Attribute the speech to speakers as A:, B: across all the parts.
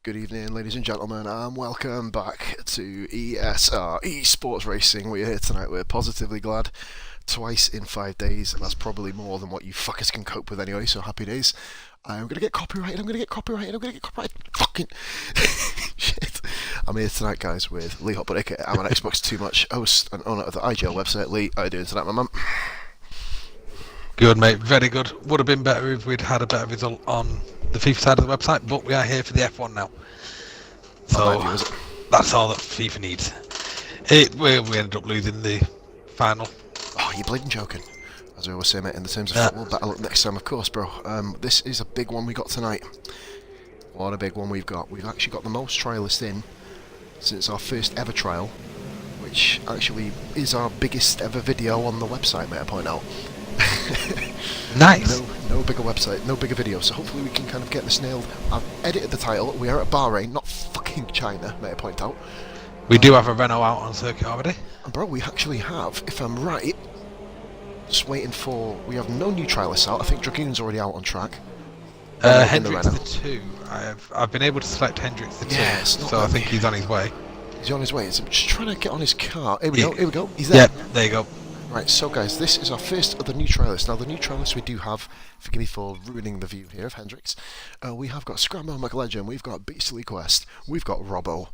A: Good evening, ladies and gentlemen, and welcome back to ESR Esports Racing. We're here tonight. We're positively glad. Twice in 5 days, and that's probably more than what you fuckers can cope with anyway, so happy days. I'm gonna get copyrighted, fucking shit. I'm here tonight, guys, with Lee Hotbuddick. I'm an Xbox Too Much host and owner of the IGL website. Lee, how are you doing tonight, my man?
B: Good, mate, very good. Would have been better if we'd had a better result on the FIFA side of the website, but we are here for the F1 now. So that's all that FIFA needs. We ended up losing the final.
A: Oh, you're bleeding joking. As I always say, mate, in the terms of football, better luck next time, of course, bro. This is a big one we got tonight. What a big one we've got. We've actually got the most trialists in since our first ever trial, which actually is our biggest ever video on the website, may I point out.
B: Nice.
A: No bigger website, no bigger video, so hopefully we can kind of get this nailed. I've edited the title. We are at Bahrain, not fucking China, may I point out.
B: We do have a Renault out on circuit already.
A: And bro, we actually have, if I'm right, just waiting for, we have no new trialists out. I think Dragoon's already out on track.
B: hendrixthetwo. I've been able to select hendrixthetwo,
A: yes,
B: so I think he's on his way.
A: He's on his way. So I'm just trying to get on his car. Here we go. He's there.
B: Yep, there you go.
A: Right, so guys, this is our first of the new trialists. Now, the new trialists we do have, forgive me for ruining the view here of Hendrix, we have got scrambomclegend, we've got beastlyquest, we've got ROBBO,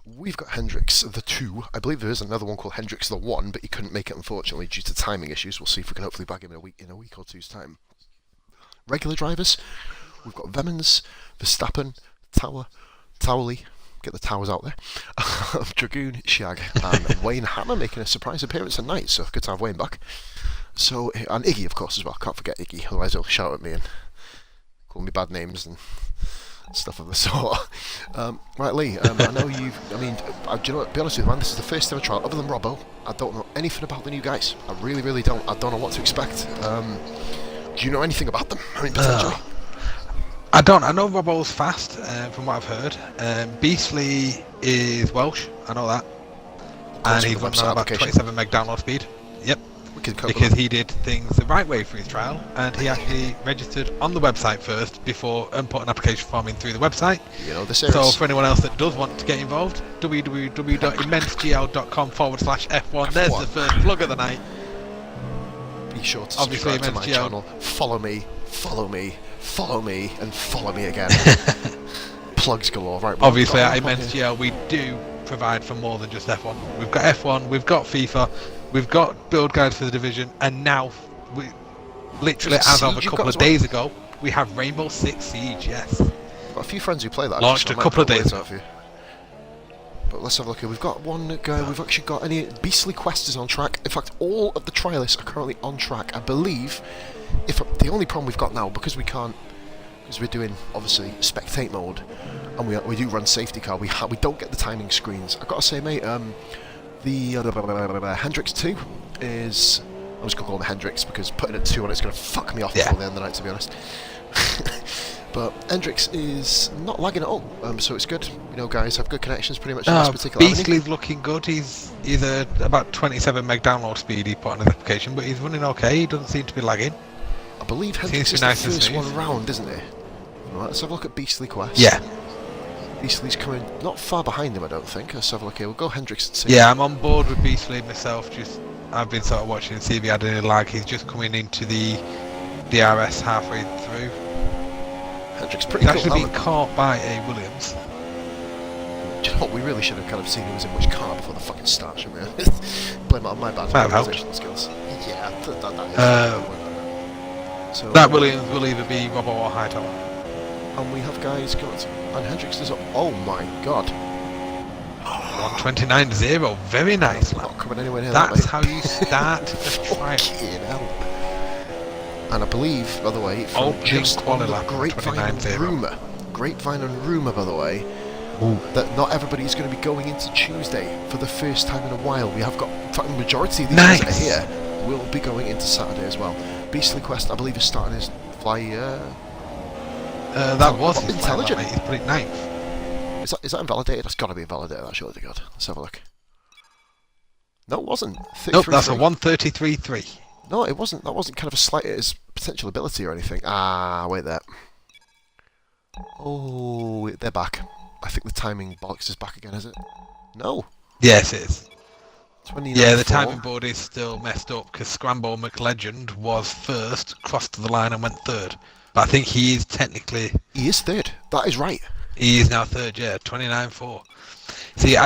A: we've got hendrixthetwo. I believe there is another one called hendrixthetwo, but he couldn't make it, unfortunately, due to timing issues. We'll see if we can hopefully bag him in a week or two's time. Regular drivers, we've got Vemons, Verstappen, Towerley, get the towers out there, Dragoon, Shag, and Wayne Hammer making a surprise appearance tonight, so good to have Wayne back. So, and Iggy, of course, as well. Can't forget Iggy, otherwise he'll shout at me and call me bad names and stuff of the sort. Right, Lee, I know you've, do you know what, to be honest with you, man, this is the first ever trial, other than Robbo. I don't know anything about the new guys. I really don't. I don't know what to expect. Do you know anything about them? I mean, potentially.
B: I don't. I know Robbo's fast, from what I've heard. Beastly is Welsh, I know that. And he's running about 27 meg download speed. Yep. Because he did things the right way for his trial, and he actually registered on the website first before and put an application form in through the website.
A: You know the
B: So
A: series.
B: for anyone else that does want to get involved, www.immensegl.com/F1. There's the first plug of the night.
A: Be sure to subscribe to my channel. Follow me, and follow me again. Plugs galore, right?
B: Obviously, at immensegl we do provide for more than just F1. We've got F1, we've got FIFA, we've got build guides for the division, and now we literally, as of a couple of days ago, we have Rainbow Six Siege. Yes.
A: I've got a few friends who play that.
B: Launched a couple of days ago.
A: But let's have a look here. We've got one guy. We've actually got any beastlyquest is on track. In fact, all of the trialists are currently on track. I believe. If the only problem we've got now, because we can't, because we're doing obviously spectate mode, and we do run safety car, we don't get the timing screens. I've got to say, mate, the hendrixthetwo is, I'm just gonna call him Hendrix because putting a 2 on it's gonna fuck me off before the end of the night, to be honest. But Hendrix is not lagging at all, so it's good. You know, guys have good connections pretty much in this particular avenue.
B: Beastly's looking good. He's about 27 meg download speed he put on his application, but he's running okay. He doesn't seem to be lagging.
A: I believe Hendrix is the first one round, isn't he? Right, let's have a look at beastlyquest.
B: Yeah.
A: Beastly's coming not far behind him, I don't think. Let's have a look here. We'll go Hendrix.
B: Yeah, I'm on board with Beastly myself. I've been sort of watching and see if he had any lag. He's just coming into the DRS halfway through.
A: Hendrix pretty
B: He's
A: cool.
B: actually been caught by a Williams.
A: Do you know what? We really should have kind of seen who was in which car before the fucking start, shouldn't we? Blame it on my bad organisation skills. Yeah, that is. So,
B: that Williams will either be Robbo or Hightower.
A: And we have guys got, and Hendrix is up. Oh my god.
B: 129.0, very nice, man.
A: Not coming anywhere near
B: That's
A: that,
B: how you start a trial.
A: Hell. And I believe, by the way, from just on the grapevine and rumour, by the way, that not everybody's going to be going into Tuesday for the first time in a while. We have got, in fact, the majority of these guys that are here will be going into Saturday as well. beastlyquest, I believe, is starting his fly.
B: That was his
A: intelligent.
B: He's put it 9th.
A: Is that invalidated? That's got to be invalidated. That surely to God. Let's have a look. No, it wasn't.
B: Nope, that's a 133.3.
A: No, it wasn't. That wasn't kind of a slight at his potential ability or anything. Ah, wait there. Oh, they're back. I think the timing bollocks is back again, is it? No.
B: Yes, it is.
A: 29-4.
B: Yeah, the timing board is still messed up because scrambomclegend was first, crossed to the line and went third. But I think he is technically...
A: He is third. That is right.
B: He is now third, yeah, 29-4. See, I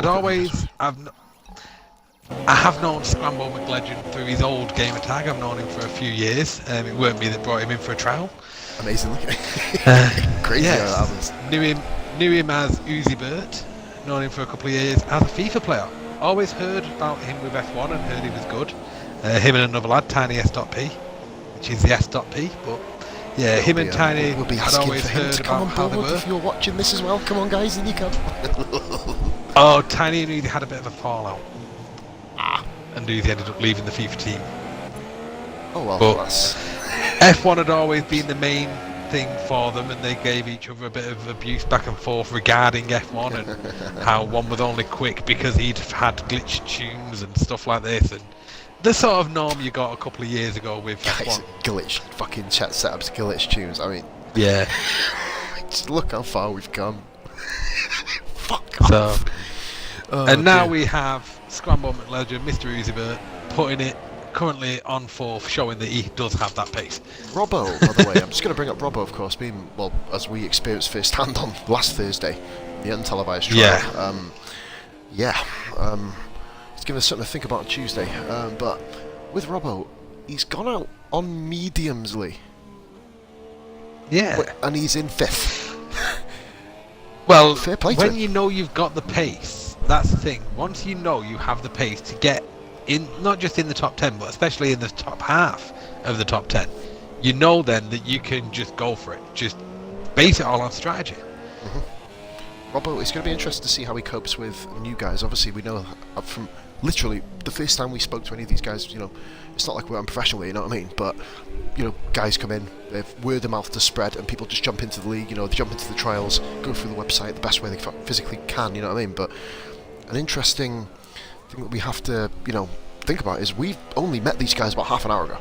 B: have known scrambomclegend through his old gamer tag. I've known him for a few years. It weren't me that brought him in for a trial.
A: Amazingly. Crazy
B: yes.
A: how that happens.
B: Knew him as Uzi Burt. Known him for a couple of years as a FIFA player. Always heard about him with F1 and heard he was good. Him and another lad, Tiny S.P, which is the S.P, but yeah, him and Tiny
A: we'll be
B: had
A: asking
B: always
A: for him
B: heard
A: to come
B: about
A: on
B: how they
A: board
B: were.
A: if you're watching this as well. Come on, guys, in you come.
B: Oh, Tiny and Uzi had a bit of a fallout. And Uzi ended up leaving the FIFA team.
A: Oh well,
B: but
A: that's...
B: F1 had always been the main thing for them, and they gave each other a bit of abuse back and forth regarding F1 and how one was only quick because he'd had glitch tunes and stuff like this, and the sort of norm you got a couple of years ago with
A: Guys,
B: F1.
A: glitch fucking chat setups, glitch tunes. I mean,
B: Yeah.
A: just look how far we've come. Fuck
B: So,
A: off.
B: and now
A: dear.
B: we have scrambomclegend, Mr. Uzibert, putting it currently on fourth, showing that he does have that pace.
A: Robbo, by the way, I'm just going to bring up Robbo, of course, being, well, as we experienced firsthand on last Thursday, the untelevised trial. It's given us something to think about on Tuesday. But with Robbo, he's gone out on mediumsly.
B: Yeah.
A: And he's in fifth.
B: Well,
A: Fair play to
B: when
A: him.
B: you know you've got the pace, that's the thing. Once you know you have the pace to get in, not just in the top 10, but especially in the top half of the top 10, you know then that you can just go for it. Just base it all on strategy.
A: Robbo, it's going to be interesting to see how he copes with new guys. Obviously, we know from literally the first time we spoke to any of these guys, you know, it's not like we're unprofessional, you know what I mean? But, you know, guys come in, they've word of mouth to spread, and people just jump into the league, you know, they jump into the trials, go through the website the best way they physically can, you know what I mean? But an interesting thing that we have to, you know, think about is we've only met these guys about half an hour ago.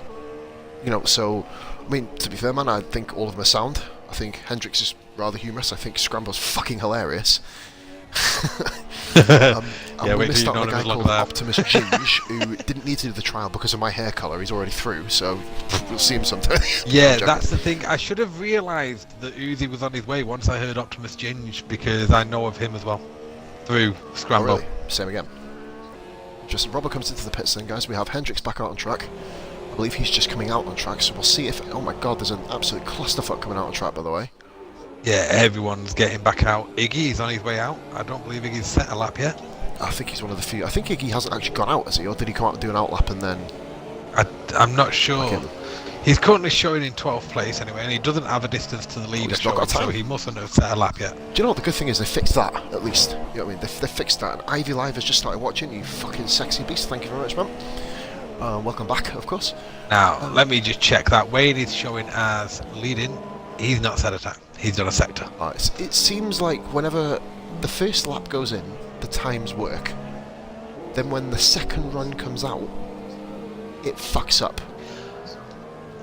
A: You know, so, I mean, to be fair, man, I think all of them are sound. I think Hendrix is rather humorous. I think Scrambo's fucking hilarious. And we missed out on a guy called Optimus Ginge, who didn't need to do the trial because of my hair colour. He's already through, so we'll see him sometime.
B: Yeah, that's the thing. I should have realised that Uzi was on his way once I heard Optimus Ginge, because I know of him as well through Scramble.
A: Oh, really? Same again. Just Robert comes into the pits then, guys. We have Hendrix back out on track. I believe he's just coming out on track, so we'll see if... Oh my god, there's an absolute clusterfuck coming out on track, by the way.
B: Yeah, everyone's getting back out. Iggy's on his way out. I don't believe Iggy's set a lap yet.
A: I think he's one of the few... I think Iggy hasn't actually gone out, has he? Or did he come out and do an outlap and then...
B: I'm not sure.
A: Okay.
B: He's currently showing in 12th place anyway, and he doesn't have a distance to the leader showing, so he mustn't have set a lap yet.
A: Do you know what the good thing is? They fixed that, at least. You know what I mean? They fixed that. And Ivy Live has just started watching. You fucking sexy beast. Thank you very much, man. Welcome back, of course.
B: Now, let me just check that. Wayne is showing as leading. He's not set a time. He's done a sector.
A: It seems like whenever the first lap goes in, the times work. Then when the second run comes out, it fucks up.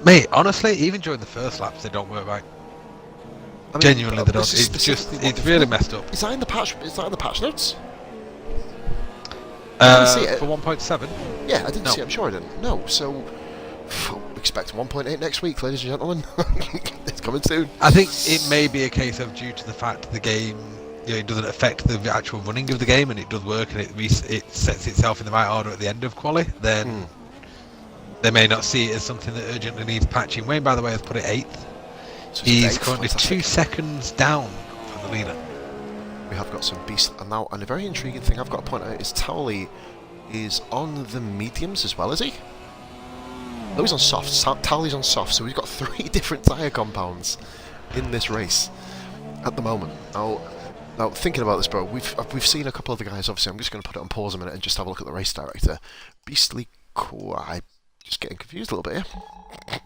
B: Mate, honestly, even during the first laps, they don't work right. I mean, genuinely, they don't. It's just, it's really messed up.
A: Is that in the patch? Is that in the patch notes? I didn't see it.
B: For 1.7?
A: Yeah, I didn't see it. I'm sure I didn't. No, so expect 1.8 next week, ladies and gentlemen. It's coming soon.
B: I think it may be a case of due to the fact the game, you know, it doesn't affect the actual running of the game, and it does work, and it sets itself in the right order at the end of quali. Then they may not see it as something that urgently needs patching. Wayne, by the way, has put it 8th. So he's currently 2 seconds down from the leader.
A: We have got some beast, and now, and a very intriguing thing I've got to point out is Towley is on the mediums as well, is he? No, he's on soft. Towley's on soft, so we've got 3 different tyre compounds in this race at the moment. Now thinking about this, bro, we've seen a couple of the guys. Obviously, I'm just going to put it on pause a minute and just have a look at the race director. beastlyquest. Just getting confused a little bit here.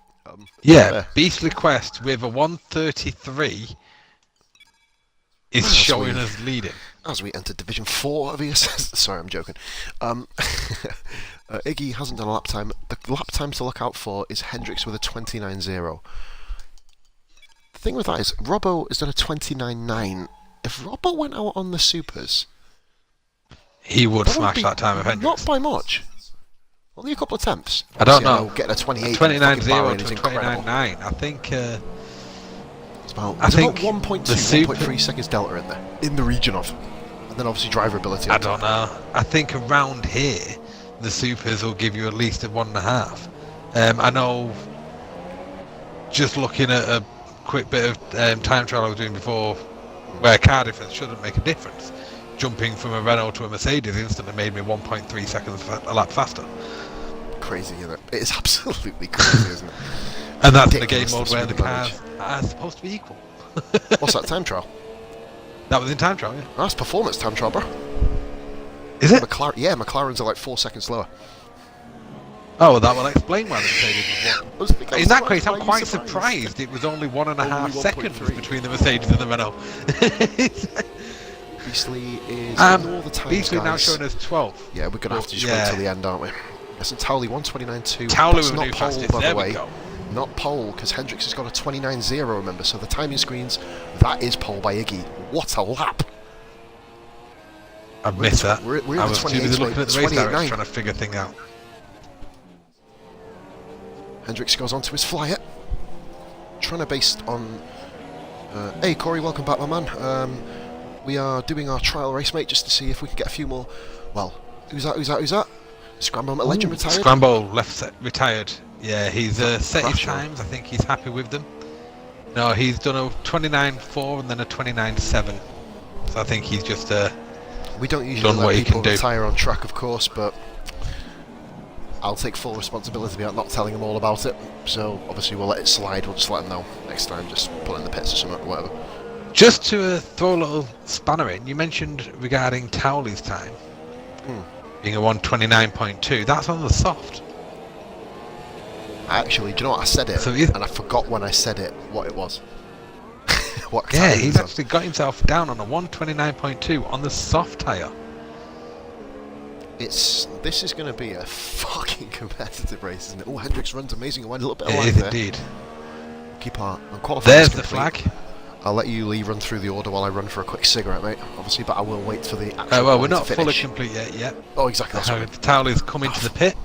B: Yeah, beastlyquest with a 133 is showing us leading.
A: As we enter Division 4 of ESS. Sorry, I'm joking. Iggy hasn't done a lap time. The lap time to look out for is Hendrix with a 29.0. The thing with that is, Robbo has done a 29.9. if Robbo went out on the supers,
B: he would smash that time of Hendricks.
A: Not by much. Only a couple of tenths.
B: I don't know.
A: Getting a 28.
B: 29.0 to 29.9. I think.
A: It's about 1.2, 1.3 seconds delta in there, in the region of. And then obviously driver ability.
B: I don't know. I think around here, the supers will give you at least a 1.5. I know. Just looking at a quick bit of time trial I was doing before, where car difference shouldn't make a difference. Jumping from a Renault to a Mercedes instantly made me 1.3 seconds a lap faster.
A: Crazy, isn't it? It is absolutely crazy, isn't it?
B: And that's in a game mode where the cars are supposed to be equal.
A: What's that time trial?
B: That was in time trial, yeah.
A: That's performance time trial, bro.
B: Is it?
A: McLaren's are like 4 seconds slower.
B: Oh, well, that will explain why the Mercedes was one. In that case, I'm quite surprised it was only 1.5 seconds between the Mercedes and the Renault.
A: Beastly is all the time.
B: Beastly now showing us 12.
A: Yeah, we're going to have to just wait till the end, aren't we? Yes, and Towley 129.2.
B: Towley
A: not pole,
B: fastest.
A: by
B: there
A: the way.
B: We go.
A: Not pole, because Hendricks has got a 29.0, remember, so the timing screens, that is pole by Iggy. What a lap!
B: I missed that.
A: We're
B: I was too busy looking at the race directs trying to figure things out.
A: Hendricks goes on to his flyer. Trying to based on... hey, Corey, welcome back, my man. We are doing our trial race, mate, just to see if we can get a few more... Well, who's that? Scrambomclegend retired?
B: Scramble retired. Yeah, he's set his times. I think he's happy with them. No, he's done a 29.4 and then a 29.7. So I think he's just
A: we don't usually let people retire on track, of course, but I'll take full responsibility about not telling them all about it. So obviously we'll let it slide. We'll just let them know next time. Just put it in the pits or something, or whatever.
B: Just to throw a little spanner in, you mentioned regarding Towley's time being a 129.2. That's on the soft.
A: Actually, do you know what? I said it, and I forgot when I said it what it was.
B: Yeah, he's actually got himself down on a 129.2 on the soft tyre.
A: This is going to be a fucking competitive race, isn't it? Oh, Hendricks runs amazing. I went a little bit of line there.
B: Indeed.
A: Keep our qualifying.
B: There's the flag.
A: I'll let you, Lee, run through the order while I run for a quick cigarette, mate. Obviously, but I will wait for the actual
B: well, we're not fully complete yet.
A: Oh, exactly. That's right.
B: Towley's come into the pit.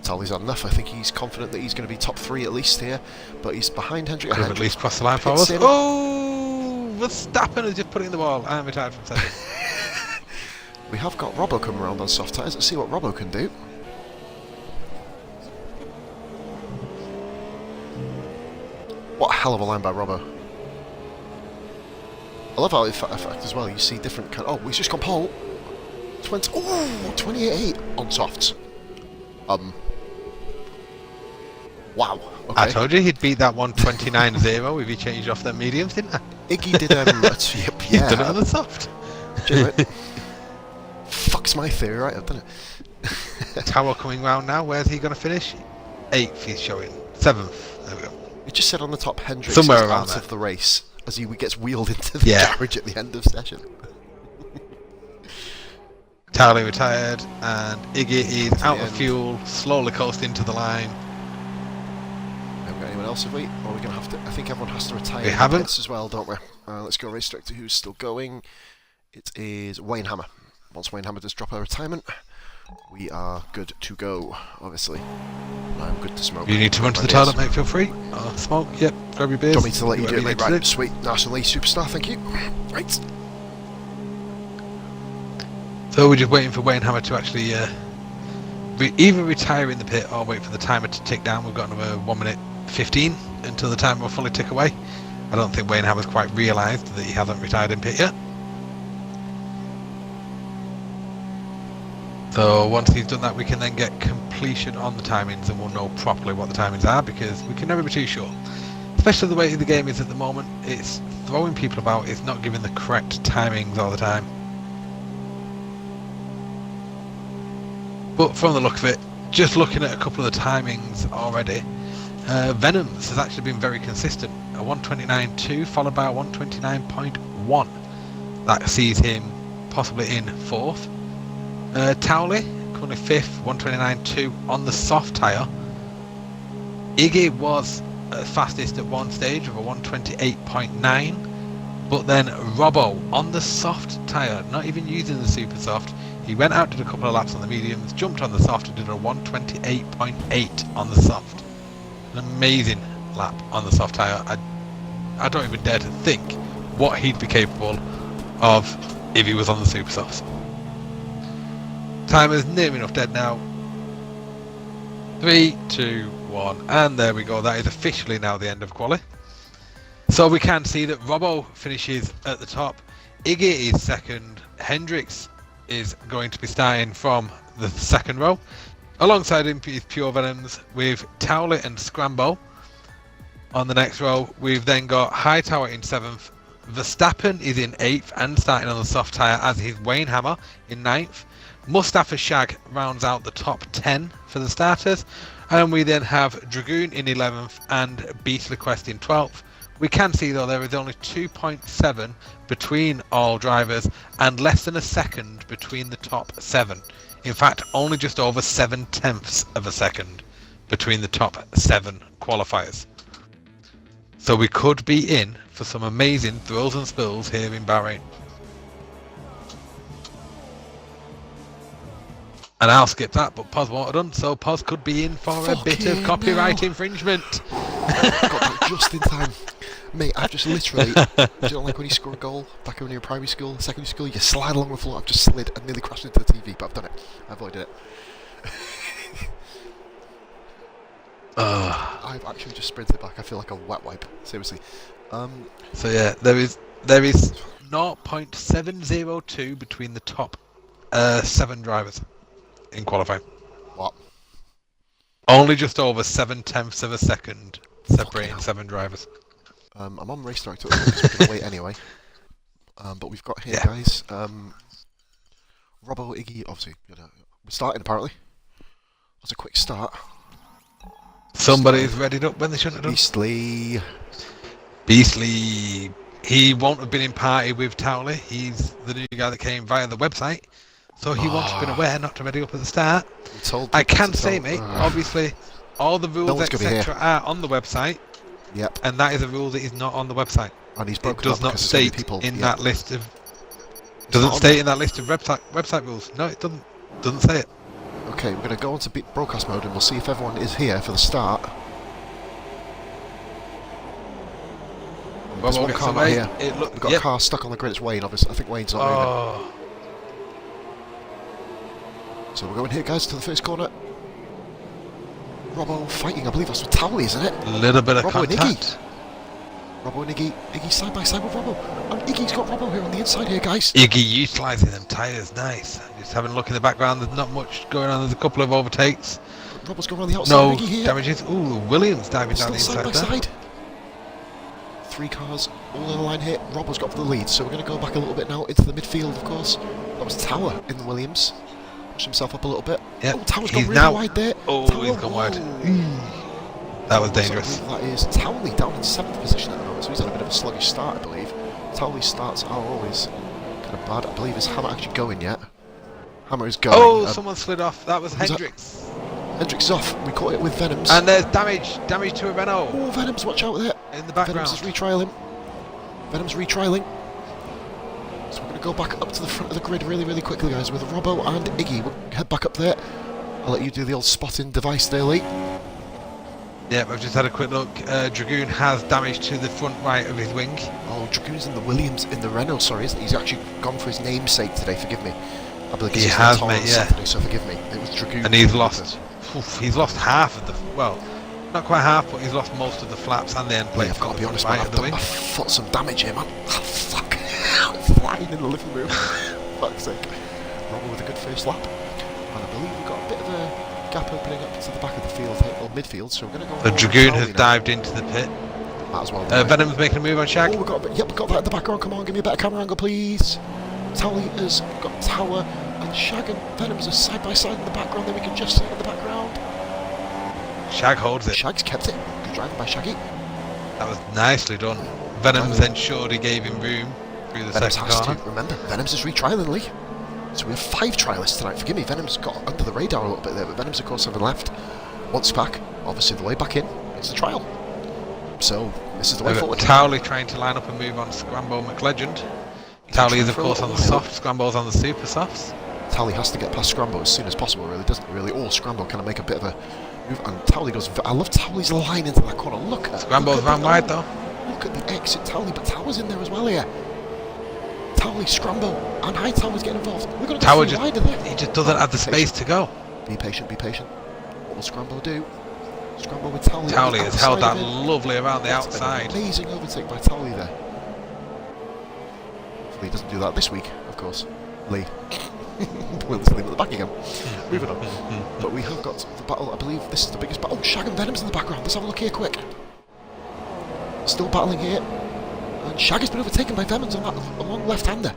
A: Towley's had enough. I think he's confident that he's going to be top 3 at least here, but he's behind Hendricks.
B: Could have at least crossed the line for us. Oh, Verstappen has just put it in the wall. I'm retired from second.
A: We have got Robbo coming around on soft tyres. Let's see what Robbo can do. What a hell of a line by Robbo. I love how, in fact, as well, you see different kind of... Oh, he's just gone pole. 28.8 on softs. Wow. Okay.
B: I told you he'd beat that 129.0 if he changed off their mediums, didn't I?
A: Iggy did, yeah.
B: He's done it on the soft.
A: Fucks my theory, right? I've done it.
B: Tower coming round now. Where's he going to finish? 8th he's showing. 7th. There we go.
A: We just said on the top Hendricks
B: somewhere
A: is
B: around
A: out
B: there.
A: Of the race as he gets wheeled into the garage at the end of session.
B: Towley retired, and Iggy is out of fuel, slowly coasting to the line.
A: We haven't got anyone else, have we? Or we're going to have to... I think everyone has to retire.
B: We haven't.
A: As well, don't we? Let's go race director who's still going. It is Wayne Hammer. Once Wayne Hammer does drop our retirement, we are good to go, obviously. I'm good to smoke.
B: You need to run to the toilet, mate, feel free. Smoke, yep, grab your beers.
A: Do you want me to let you do it, mate? Right, sweet. Nice and Lee, superstar, thank you. Right.
B: So we're just waiting for Wayne Hammer to actually either retire in the pit or wait for the timer to tick down. We've got another 1 minute 15 until the timer will fully tick away. I don't think Wayne Hammer's quite realised that he hasn't retired in pit yet. So once he's done that, we can then get completion on the timings and we'll know properly what the timings are, because we can never be too sure. Especially the way the game is at the moment, it's throwing people about, it's not giving the correct timings all the time. But from the look of it, just looking at a couple of the timings already, Venoms has actually been very consistent. A 129.2 followed by a 129.1. That sees him possibly in 4th. Towley, currently 5th, 129.2 on the soft tyre. Iggy was fastest at one stage with a 128.9. But then Robbo on the soft tyre, not even using the super soft, he went out, did a couple of laps on the mediums, jumped on the soft and did a 128.8 on the soft. An amazing lap on the soft tyre. I don't even dare to think what he'd be capable of if he was on the super softs. Timer's near enough dead now. 3, 2, 1, and there we go. That is officially now the end of quali. So we can see that Robbo finishes at the top. Iggy is second. Hendrix is going to be starting from the second row. Alongside him is Pure Vemons with Towley and Scrambo. On the next row, we've then got Hightower in 7th. Verstappen is in 8th and starting on the soft tyre, as is Wayne Hammer in 9th. Mustafa Shag rounds out the top 10 for the starters. And we then have Dragoon in 11th and beastlyquest in 12th. We can see though there is only 2.7 between all drivers and less than a second between the top 7. In fact, only just over 7/10 of a second between the top 7 qualifiers. So we could be in for some amazing thrills and spills here in Bahrain. And I'll skip that, but Poz won't have done, so Poz could be in for a bit of copyright infringement.
A: Got that just in time. Mate, I've just literally, do you know like when you score a goal back when you're in primary school, secondary school, you slide along the floor? I've just slid and nearly crashed into the TV, but I've done it. I avoided it. I've actually just sprinted back. I feel like a wet wipe, seriously.
B: So yeah, there is 0.702 between the top 7 drivers in qualifying.
A: What?
B: Only just over 7/10 of a second separating 7 drivers.
A: I'm on race director because we're going to wait anyway. But we've got here, guys, Robbo, Iggy, obviously, we're starting apparently. That's a quick start.
B: Somebody's readied up when they shouldn't have done. Beastly. He won't have been in party with Towley. He's the new guy that came via the website. So he won't have been aware not to ready up at the start. I can say, mate, obviously, all the rules, etc. are on the website.
A: Yep.
B: And that is a rule that is not on the website.
A: And he's broken
B: it does not state in that list of... Doesn't state in that list of website rules. No, it doesn't. Doesn't say it.
A: Okay, we're going to go on to broadcast mode and we'll see if everyone is here for the start. There's one car not here. We've got a car stuck on the grid. It's Wayne, obviously. I think Wayne's not moving. So we're going here, guys, to the first corner. Robbo fighting, I believe that's with Towley, isn't it?
B: A little bit of contact.
A: Robbo and Iggy. Iggy side by side with Robbo. And Iggy's got Robbo here on the inside here, guys.
B: Iggy utilising them tyres, nice. Just having a look in the background, there's not much going on. There's a couple of overtakes.
A: Robbo's going around the outside.
B: No
A: Iggy here.
B: damages. Ooh, Williams diving down the inside
A: side by side. 3 cars all in a line here. Robbo's got the lead, so we're going to go back a little bit now into the midfield, of course. That was Tower in the Williams. Push himself up a little bit.
B: Yep.
A: Oh, Tower's gone really wide there.
B: Oh,
A: Tower,
B: he's gone wide. That was dangerous.
A: So that is Towley down in 7th position at the moment, so he's had a bit of a sluggish start, I believe. Towley's starts are always kind of bad. I believe is Hammer actually going yet? Hammer is going.
B: Oh, someone slid off. That was Hendrix.
A: Hendrix is off. We caught it with Venoms.
B: And there's damage to a Renault.
A: Oh, Venoms, watch out there.
B: In the background.
A: Venoms is retrialing. Venoms retrialing. So we're going to go back up to the front of the grid really, really quickly, guys, with Robbo and Iggy. We'll head back up there. I'll let you do the old spotting device there, Lee.
B: Yep, I've just had a quick look. Dragoon has damage to the front right of his wing.
A: Oh, Dragoon's in the Williams, in the Renault, sorry, isn't he? He's actually gone for his namesake today, forgive me. I believe
B: he has, mate, yeah.
A: Saturday, so forgive me. It was Dragoon.
B: And he's lost, he's lost half of the, well, not quite half, but he's lost most of the flaps and the end plate.
A: Yeah, I've got to be honest, man, I've done some damage here, man. Oh, fuck. I'm flying in the living room. Fuck's sake. Robbo with a good first lap. And I believe we've got a bit of a gap opening up to the back of the field, or midfield, so we're going to go...
B: The Dragoon has dived into the pit.
A: Might as well.
B: Venom's making a move on Shag.
A: Oh, we've got that in the background. Come on, give me a better camera angle, please. Towley has got Tower, and Shag and Venoms are side by side in the background. Then we can just see it in the background.
B: Shag holds it.
A: Shag's kept it. Good driving by Shaggy.
B: That was nicely done. Venoms ensured he gave him room through the second corner.
A: Remember, Venoms is retrialing, Lee. So we have 5 trialists tonight. Forgive me, Venom's got under the radar a little bit there, but Venom's of course haven't left. Once back, obviously the way back in, it's the trial. So this is the way forward.
B: Towley trying to line up and move on Scrambomclegend. Towley is of course on the soft, Scrambo's on the super softs.
A: Towley has to get past Scrambo as soon as possible, really, doesn't he, really? Or Scrambo kind of make a bit of a move, and Towley does. I love Towley's line into that corner. Look at
B: Scrambo's ran wide though.
A: Look at the exit, Towley, but Tower's in there as well here. Towley, Scrambo, and Hightower's getting involved. We're going to
B: Tower
A: go wider there.
B: He just doesn't have the space to go.
A: Be patient, be patient. What will Scrambo do? Scrambo with Towley.
B: Towley has held that lovely around the outside.
A: Amazing overtake by Towley there. Hopefully he doesn't do that this week, of course. Lee. We'll just leave him at the back again. Moving on. But we have got the battle, I believe this is the biggest battle. Oh, Shag and Venom's in the background. Let's have a look here quick. Still battling here. And Shag has been overtaken by Vemons on that long left-hander.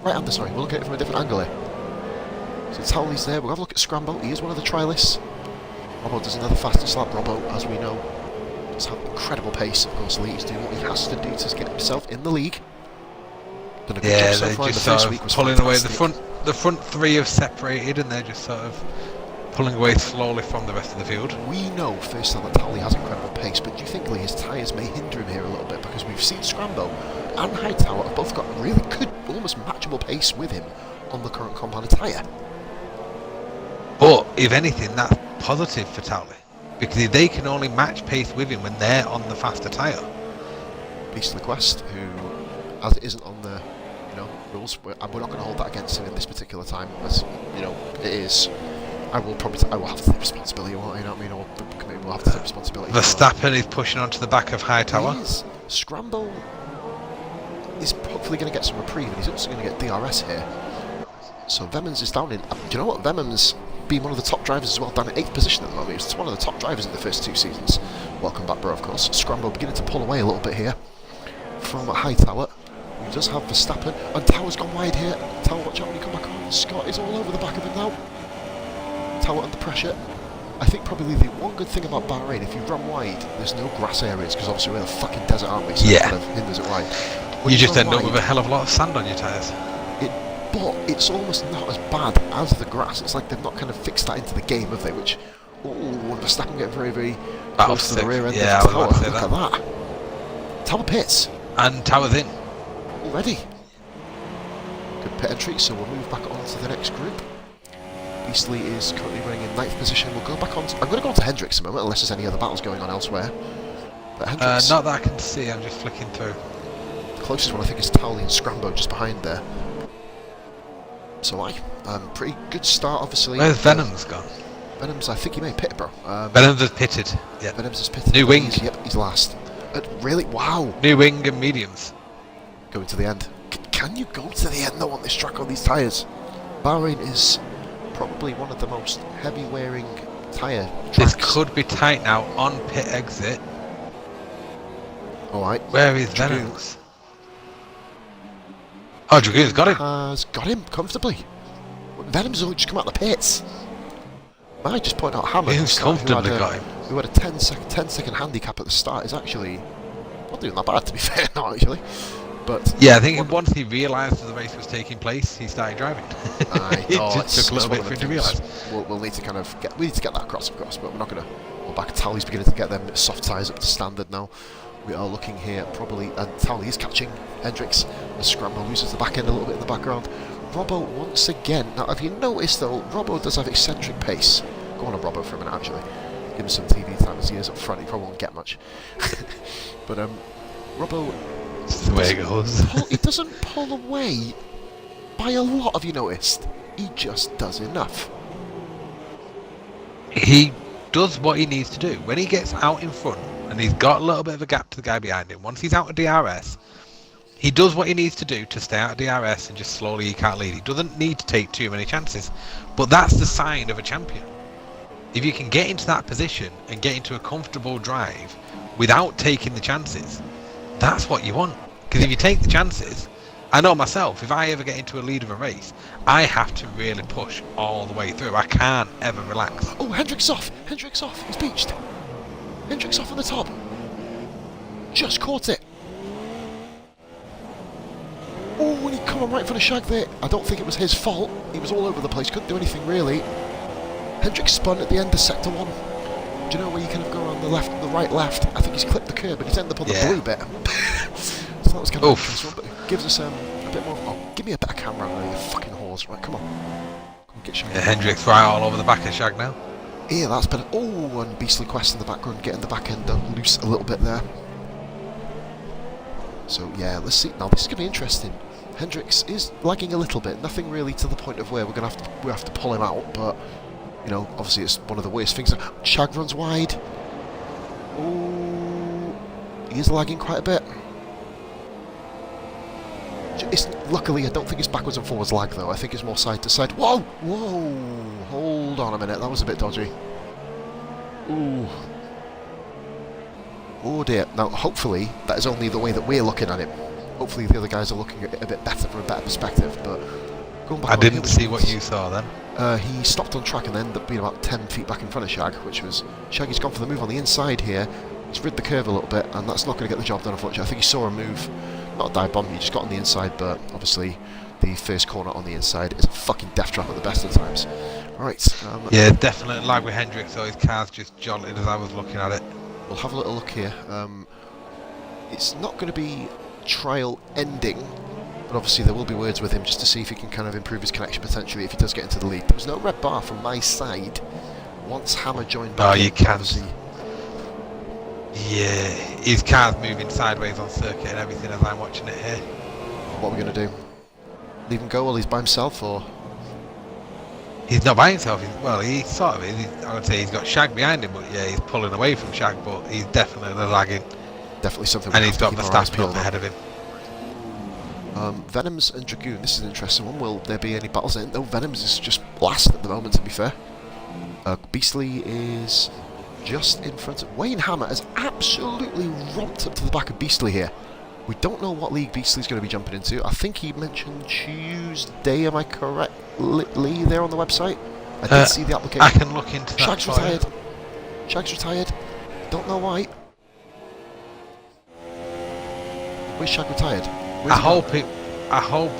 A: Right-hander, sorry. We'll look at it from a different angle here. So Towley's there. We'll have a look at Scrambo. He is one of the trialists. Robbo does another fastest lap. Robbo, as we know, does have incredible pace. Of course, Lee is doing what he has to do to get himself in the league. Done a good job so far.
B: Just
A: the first
B: sort
A: week
B: of
A: was
B: pulling
A: fantastic.
B: away. The front three have separated, and they're just sort of pulling away slowly from the rest of the field.
A: We know, first time, that Towley has incredible pace, but do you think, Lee, his tyres may hinder him here a little bit? Because we've seen Scrambo and Hightower have both got really good, almost matchable pace with him on the current compounded tyre.
B: But, if anything, that's positive for Towley. Because they can only match pace with him when they're on the faster tyre.
A: beastlyquest, who, as it isn't on the rules, we're not going to hold that against him in this particular time, as it is. I will have to take responsibility, won't I? You know what I mean? Or the committee will have to take responsibility.
B: Verstappen is pushing onto the back of Hightower.
A: He is. Scrambo is hopefully going to get some reprieve, and he's also going to get DRS here. So Vemons is down in. Do you know what? Vemons being one of the top drivers as well, down in 8th position at the moment. He's one of the top drivers in the first 2 seasons. Welcome back, bro. Of course. Scrambo beginning to pull away a little bit here from Hightower. He does have Verstappen, and Tower's gone wide here. Tower, watch out when you come back on. Scott is all over the back of him now. Tower under pressure. I think probably the one good thing about Bahrain, if you run wide, there's no grass areas, because obviously we're in a fucking desert, aren't we? So it kind of hinders it wide.
B: You just end up with a hell of a lot of sand on your tyres.
A: But it's almost not as bad as the grass. It's like they've not kind of fixed that into the game, have they? Which, Verstappen getting very, very close to the rear end of Tower. Look at that. Tower pits.
B: And Tower's in.
A: Already. Good pit entry, so we'll move back on to the next group. Beastly is currently running in 9th position. We'll go back on to, I'm going to go on to Hendrix a moment, unless there's any other battles going on elsewhere. But Hendrix,
B: not that I can see, I'm just flicking through.
A: The closest one I think is Towley and Scrambo just behind there. So pretty good start, obviously.
B: Where's Venom's gone?
A: Venom's, I think he may pit, bro.
B: Venom's has pitted. Yeah.
A: Venom's has pitted.
B: New wing.
A: He's last. Really? Wow.
B: New wing and mediums.
A: Going to the end. Can you go to the end though on this track on these tyres? Bahrain is probably one of the most heavy wearing tyre tracks.
B: This could be tight now on pit exit.
A: Alright.
B: Where is Venom's? Oh, Dragoon's got him.
A: Has got him comfortably. Venom's only just come out of the pits. I just point out Hammer.
B: He's comfortably got him.
A: Who had a 10 second handicap at the start is actually not doing that bad, to be fair, not actually. But
B: yeah, I think once he realised the race was taking place, he started driving.
A: I know,
B: it just took a little bit for him to realise.
A: We'll need to get that across, of course, but we're not going to go back. Towley's beginning to get them soft tyres up to standard now. We are looking here probably, and Towley is catching Hendrix as Scramble loses the back end a little bit in the background. Robbo once again. Now, have you noticed though, Robbo does have eccentric pace. Go on Robbo for a minute, actually. Give him some TV time as he is up front. He probably won't get much. But Robbo.
B: That's the way it goes.
A: He doesn't pull away by a lot, have you noticed? He just does enough.
B: He does what he needs to do. When he gets out in front and he's got a little bit of a gap to the guy behind him, once he's out of DRS, he does what he needs to do to stay out of DRS and just slowly he can't lead. He doesn't need to take too many chances. But that's the sign of a champion. If you can get into that position and get into a comfortable drive without taking the chances, that's what you want. Because if you take the chances, I know myself, if I ever get into a lead of a race, I have to really push all the way through. I can't ever relax.
A: Oh, Hendrix off! Hendrix off! He's beached! Hendrix off on the top! Just caught it! Oh, and he come on right for the shag there. I don't think it was his fault. He was all over the place, couldn't do anything really. Hendrix spun at the end of sector 1. Do you know where you kind of go around the left, the right, left? I think he's clipped the curb, but he's ended up on the blue bit. So that was kind of interesting, but it gives us a bit more. Oh, give me a better camera angle, you fucking whores! Right, come on. Come on, get Shag.
B: Yeah, Hendrix right all over the back of Shag now.
A: Yeah, that's better. Oh, and BeastlyQuest in the background, getting the back end loose a little bit there. So yeah, let's see. Now this is going to be interesting. Hendrix is lagging a little bit. Nothing really to the point of where we have to pull him out, but you know, obviously it's one of the worst things. Shag runs wide. Oh, he is lagging quite a bit. Luckily, I don't think it's backwards and forwards lag though. I think it's more side to side. Whoa, whoa! Hold on a minute. That was a bit dodgy. Ooh. Oh dear. Now, hopefully, that is only the way that we're looking at it. Hopefully, the other guys are looking at it a bit better from a better perspective. But going back,
B: I didn't see what you saw then.
A: He stopped on track and then ended up being about 10 feet back in front of Shag, which was Shaggy's gone for the move on the inside here. He's rid the curve a little bit, and that's not going to get the job done. Unfortunately, I think he saw a move. Not a dive bomb, he just got on the inside, but obviously the first corner on the inside is a fucking death trap at the best of times. Right.
B: Yeah, definitely lag with Hendrix, so his car's just jolted as I was looking at it.
A: We'll have a little look here. It's not going to be trial ending, but obviously there will be words with him just to see if he can kind of improve his connection potentially if he does get into the lead. There was no red bar from my side once Hammer joined back.
B: Oh, you can. Yeah, his car's moving sideways on circuit and everything as I'm watching it here.
A: What are we going to do? Leave him go while he's by himself, or...?
B: He's not by himself, well, he sort of is. I would say he's got Shag behind him, but yeah, he's pulling away from Shag, but he's definitely lagging.
A: Definitely something.
B: And he's got Verstappen ahead of him.
A: Venoms and Dragoon, this is an interesting one. Will there be any battles in? No, Venoms is just last at the moment, to be fair. Beastly is just in front of... Wayne Hammer has absolutely romped up to the back of Beastly here. We don't know what league Beastly's going to be jumping into. I think he mentioned Tuesday, am I correct, Lee, there on the website? I did see the application.
B: I can look into that.
A: Shag's retired. Shag's retired. Don't know why. Where's Shag retired?
B: I hope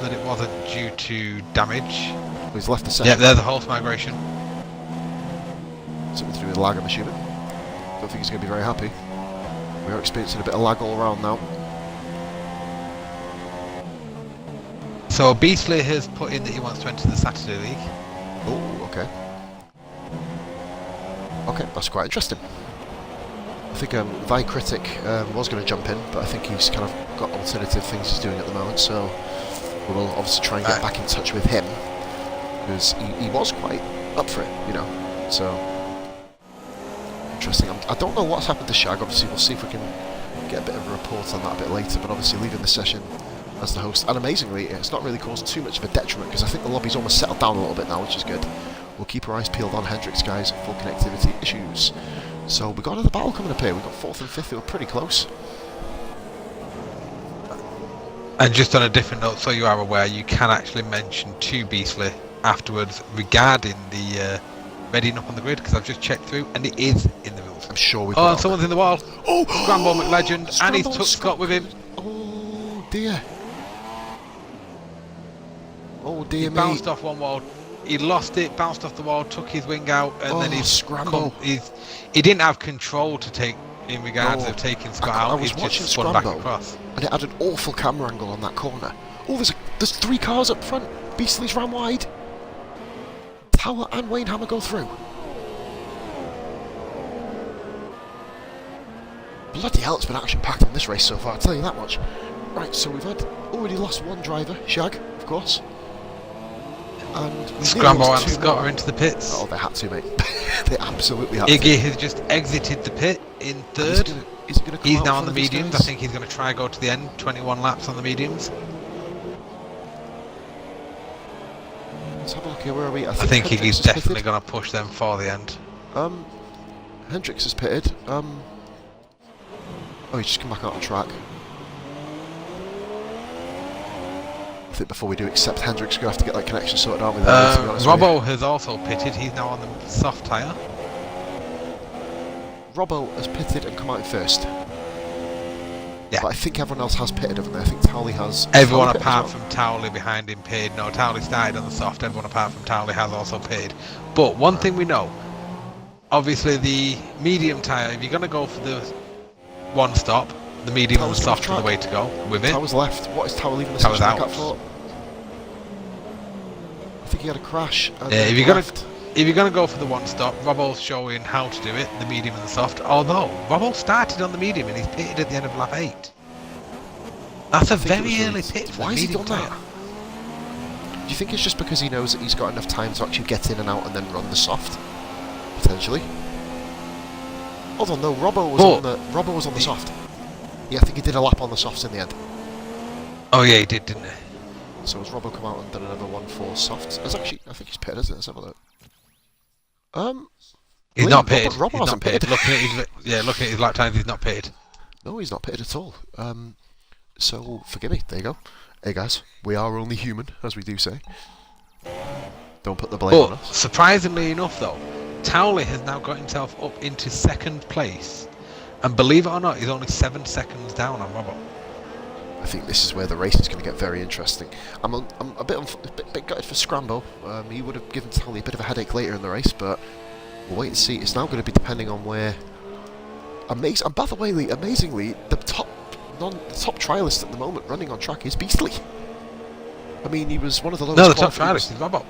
B: that it wasn't due to damage.
A: Well, he's left the session.
B: Yeah, there's a horse migration.
A: Something to do with lag, I'm assuming. Don't think he's going to be very happy. We are experiencing a bit of lag all around now.
B: So Beastly has put in that he wants to enter the Saturday League.
A: Oh, okay. Okay, that's quite interesting. I think Thy Critic was going to jump in, but I think he's kind of got alternative things he's doing at the moment, so we'll obviously try and get back in touch with him, because he was quite up for it, you know, so interesting. I don't know what's happened to Shag. Obviously we'll see if we can get a bit of a report on that a bit later, but obviously leaving the session as the host, and amazingly it's not really caused too much of a detriment, because I think the lobby's almost settled down a little bit now, which is good. We'll keep our eyes peeled on Hendrix, guys, full connectivity issues. So we've got another battle coming up here. We've got 4th and 5th who are pretty close.
B: And just on a different note, so you are aware, you can actually mention to Beastly afterwards regarding the readying up on the grid, because I've just checked through and it is in the rules.
A: I'm sure we've
B: got... Oh, someone's in the wall.
A: Oh!
B: scrambomclegend, and he's took Scott with him.
A: Oh dear. Oh dear
B: he
A: me.
B: Bounced off one wall. He lost it, bounced off the wall, took his wing out, and then he's
A: Scrambo.
B: He didn't have control to take in regards of taking Scott out.
A: I was watching
B: Scrambo, back across.
A: And it had an awful camera angle on that corner. Oh, there's 3 cars up front. Beastly's ran wide. Tower and Wayne Hammer go through. Bloody hell, it's been action-packed in this race so far, I'll tell you that much. Right, so we've already lost one driver, Shag, of course. And
B: Scrambo and Scott are into the pits.
A: Oh, they had to, mate. They absolutely had to.
B: Iggy has just exited the pit in 3rd. He's now on the mediums. I think he's going to try go to the end. 21 laps on the mediums.
A: Let's have a look here. Where are we? I
B: think Iggy's definitely going to push them for the end.
A: Hendrix has pitted. Oh, he's just come back out on track. I think before we do accept Hendrix, we're going to have to get that connection sorted, aren't we?
B: Robbo has also pitted. He's now on the soft tyre.
A: Robbo has pitted and come out in 1st.
B: Yeah.
A: But I think everyone else has pitted, haven't they? I think Towley has...
B: Everyone apart from Towley behind him pitted. No, Towley started on the soft. Everyone apart from Towley has also pitted. But one thing we know, obviously the medium tyre, if you're going to go for the one stop, the medium and the soft are the way to go with it.
A: Tower's left. What is Tower leaving the
B: Tower's
A: session
B: out.
A: for? I think he had a crash. And
B: Yeah, if you're gonna go for the one stop, Robbo's showing how to do it, the medium and the soft. Although Robbo started on the medium and he's pitted at the end of lap 8. That's a very early pit for
A: Why
B: the
A: has he
B: medium
A: done
B: tyre.
A: that? Do you think it's just because he knows that he's got enough time to actually get in and out and then run the soft? Potentially. Hold on, no. Robbo was on the soft. Yeah, I think he did a lap on the softs in the end.
B: Oh yeah, he did, didn't he?
A: So has Robbo come out and done another 1-4 softs? It's actually, I think he's pitted, isn't it? Let's have a look.
B: He's not pitted.
A: Robbo
B: He's
A: hasn't
B: not pitted.
A: pitted.
B: Looking at his lap times, he's not pitted.
A: No, he's not pitted at all. So forgive me. There you go. Hey guys, we are only human, as we do say. Don't put the blame on us.
B: Surprisingly enough, though, Towley has now got himself up into 2nd place, and believe it or not, he's only 7 seconds down on Robbo.
A: I think this is where the race is going to get very interesting. I'm a bit gutted for Scrambo. He would have given Towley a bit of a headache later in the race, but we'll wait and see. It's now going to be depending on where. And by the way, amazingly, the top trialist at the moment running on track is Beastly. I mean, he was one of the lowest.
B: No, the top trialist is Robbo.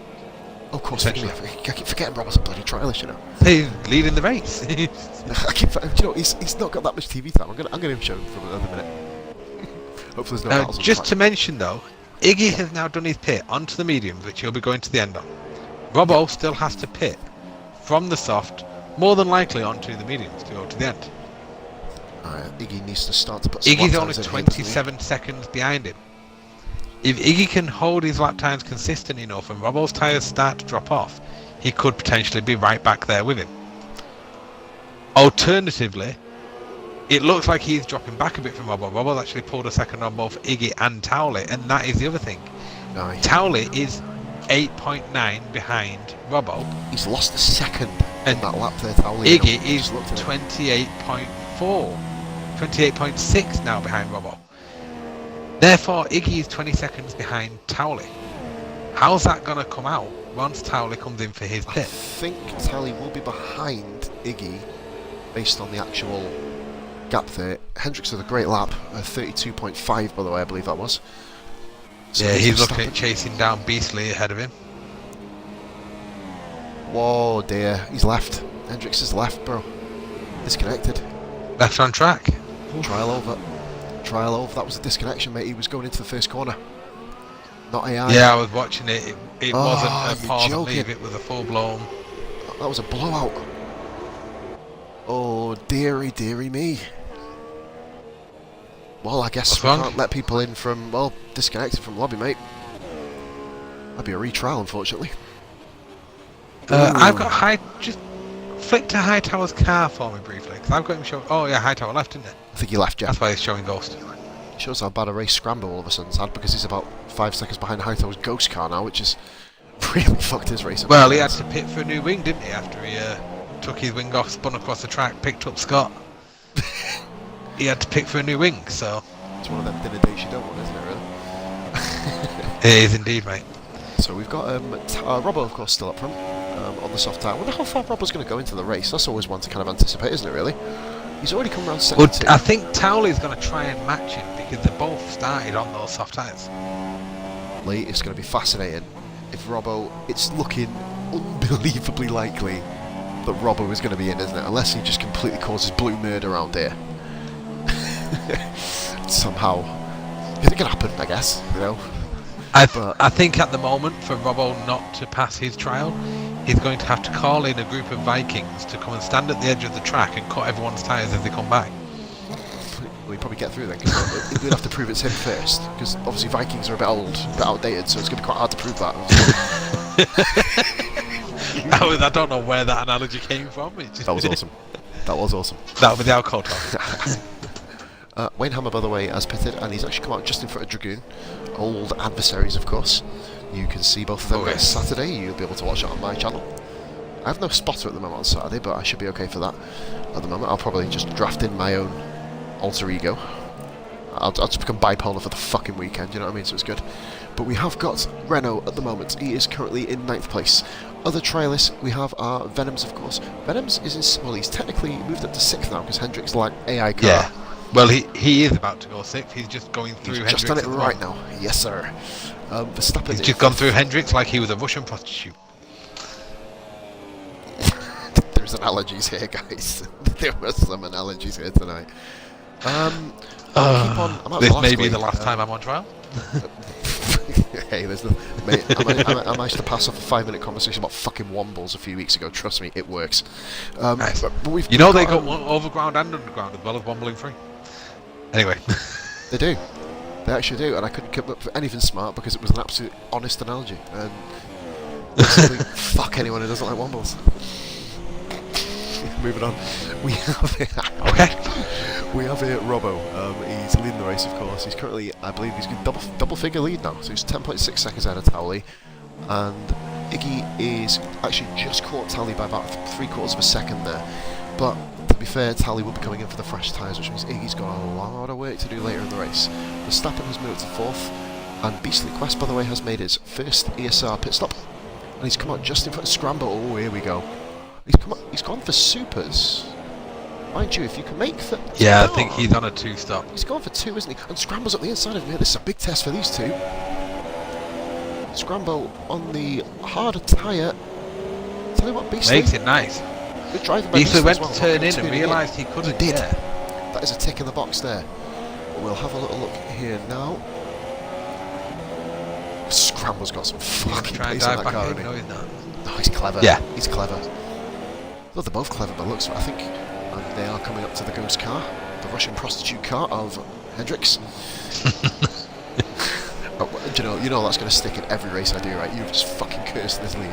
A: Oh, of course, I keep forgetting Robbo's a bloody trialist, you know.
B: He's leading the race.
A: He's not got that much TV time. I'm going to show him for another minute. Hopefully there's no battles on
B: just
A: track.
B: to mention though, Iggy has now done his pit onto the mediums, which he'll be going to the end on. Robbo still has to pit from the soft, more than likely onto the mediums to go to the end.
A: Iggy needs to start to put some
B: Iggy's
A: lap
B: only
A: times in
B: 27 seconds behind him. If Iggy can hold his lap times consistent enough and Robbo's tyres start to drop off, he could potentially be right back there with him. Alternatively, it looks like he's dropping back a bit from Robbo. Robbo's actually pulled a second on both Iggy and Towley, and that is the other thing.
A: Nice.
B: Towley is 8.9 behind Robbo.
A: He's lost a second
B: And
A: in that lap there, Towley.
B: Iggy is 28.4, 28.6 now behind Robbo. Therefore, Iggy is 20 seconds behind Towley. How's that going to come out once Towley comes in for his pit?
A: I think Towley will be behind Iggy based on the actual gap there. Hendricks had a great lap, 32.5 by the way, I believe that was. So
B: yeah, he's looking at chasing down Beastly ahead of him.
A: Whoa, dear, he's left. Hendricks is left, bro. Disconnected.
B: Left on track.
A: Trial over. That was a disconnection, mate. He was going into the first corner. Not AI.
B: Yeah, I was watching it. It wasn't a pause and
A: joking.
B: leave. It was a full blown.
A: That was a blowout. Oh, dearie me. Well, I guess we can't let people in from, disconnected from lobby, mate. That'd be a retrial, unfortunately.
B: I've got just flick to Hightower's car for me briefly, because I've got him showing. Oh yeah, Hightower left, didn't he?
A: I think he left, yeah.
B: That's why he's showing Ghost.
A: It shows how bad a race Scramble all of a sudden's had, because he's about 5 seconds behind Hightower's Ghost car now, which is really fucked his race up.
B: Well, he had to pit for a new wing, didn't he, after he took his wing off, spun across the track, picked up Scott. He had to pick for a new wing, so...
A: It's one of them dinner dates you don't want, isn't it, really?
B: It is indeed, mate.
A: So we've got Robbo, of course, still up front on the soft tire. I wonder how far Robbo's going to go into the race. That's always one to kind of anticipate, isn't it, really? He's already come around second.
B: Well, I think Towley's going to try and match him, because they both started on those soft tyres.
A: It's going to be fascinating. If Robbo... It's looking unbelievably likely that Robbo is going to be in, isn't it? Unless he just completely causes blue murder around here. Somehow. It can happen, I guess, you know.
B: I think at the moment, for Robbo not to pass his trial, he's going to have to call in a group of Vikings to come and stand at the edge of the track and cut everyone's tyres as they come back.
A: Well, he'd probably get through then, because we'd have to prove it's him first, because obviously Vikings are a bit old, a bit outdated, so it's going to be quite hard to prove that.
B: I don't know where that analogy came from.
A: That was awesome. That was awesome.
B: That was the alcohol talk.
A: Wayne Hammer, by the way, has pitted, and he's actually come out just in front of Dragoon. Old adversaries, of course. You can see both of them next Saturday. You'll be able to watch it on my channel. I have no spotter at the moment on Saturday, but I should be okay for that. At the moment, I'll probably just draft in my own alter ego. I'll just become bipolar for the fucking weekend, you know what I mean? So it's good. But we have got Renault at the moment. He is currently in 9th place Other trialists we have are Venoms, of course. Venoms is in, well, he's technically moved up to 6th now because Hendrix like AI car.
B: Yeah. Well, he is about to go 6th. He's just going through Hendrix.
A: Just done it right now. Yes, sir. Verstappen.
B: He's just gone through Hendrix like he was a Russian prostitute.
A: There's analogies here, guys. There were some analogies here tonight.
B: This may be the last time I'm on trial.
A: Hey, there's the mate. I managed to pass off a 5-minute conversation about fucking wombles a few weeks ago. Trust me, it works.
B: Nice.
A: But
B: you know they got overground and underground as well as wombling free. Anyway,
A: they do. They actually do, and I couldn't come up with anything smart because it was an absolute honest analogy. And fuck anyone who doesn't like wombles. Moving on, we have we have here Robbo. He's leading the race, of course. He's currently, I believe, he's got double figure lead now, so he's 10.6 seconds ahead of Towley, and Iggy is actually just caught Towley by about 3/4 of a second there. But to be fair, Towley will be coming in for the fresh tyres, which means Iggy's got a lot of work to do later in the race. Verstappen has moved to 4th, and beastlyquest, by the way, has made his first ESR pit stop, and he's come out just in front of Scramble. Oh, here we go. He's gone for supers. Mind you, if you can make the...
B: Yeah, I think he's on a 2-stop.
A: He's gone for 2, isn't he? And Scramble's at the inside of him here. This is a big test for these two. Scramble on the harder tyre. Tell you what, Beastly...
B: Makes it nice.
A: Good driving by
B: Beastly went
A: well.
B: to turn in and realised he couldn't.
A: He did.
B: Yeah.
A: That is a tick in the box there. We'll have a little look here now. Scramble's got some fucking pace in that car, hasn't he?
B: No, he's not.
A: No, he's clever.
B: Yeah.
A: He's clever. Well, they're both clever by looks, I think. And they are coming up to the ghost car, the Russian prostitute car of Hendrix. You know that's going to stick in every race I do, right? You've just fucking cursed this league.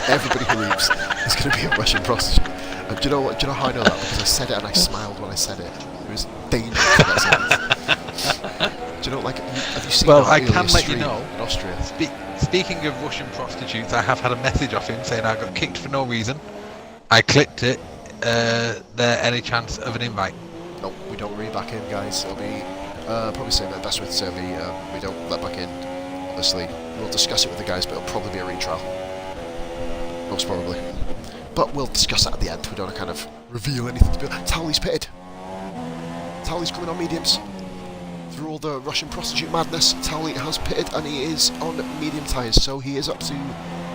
A: Everybody who leaves is going to be a Russian prostitute. And do you know how I know that? Because I said it and I smiled when I said it. It was dangerous in that sentence. Do you know, like, have you seen?
B: Well, I can let you know.
A: In Austria.
B: Speaking of Russian prostitutes, I have had a message off him saying I got kicked for no reason. I clicked it. There any chance of an invite?
A: No, we don't read back in, guys. It'll be probably saying the best way to say it will be we don't let back in. Obviously, we'll discuss it with the guys, but it'll probably be a retrial. Most probably. But we'll discuss that at the end. We don't want to kind of reveal anything to be like, Towley's pitted. Towley's coming on mediums. Through all the Russian prostitute madness, Towley has pitted and he is on medium tyres, so he is up to...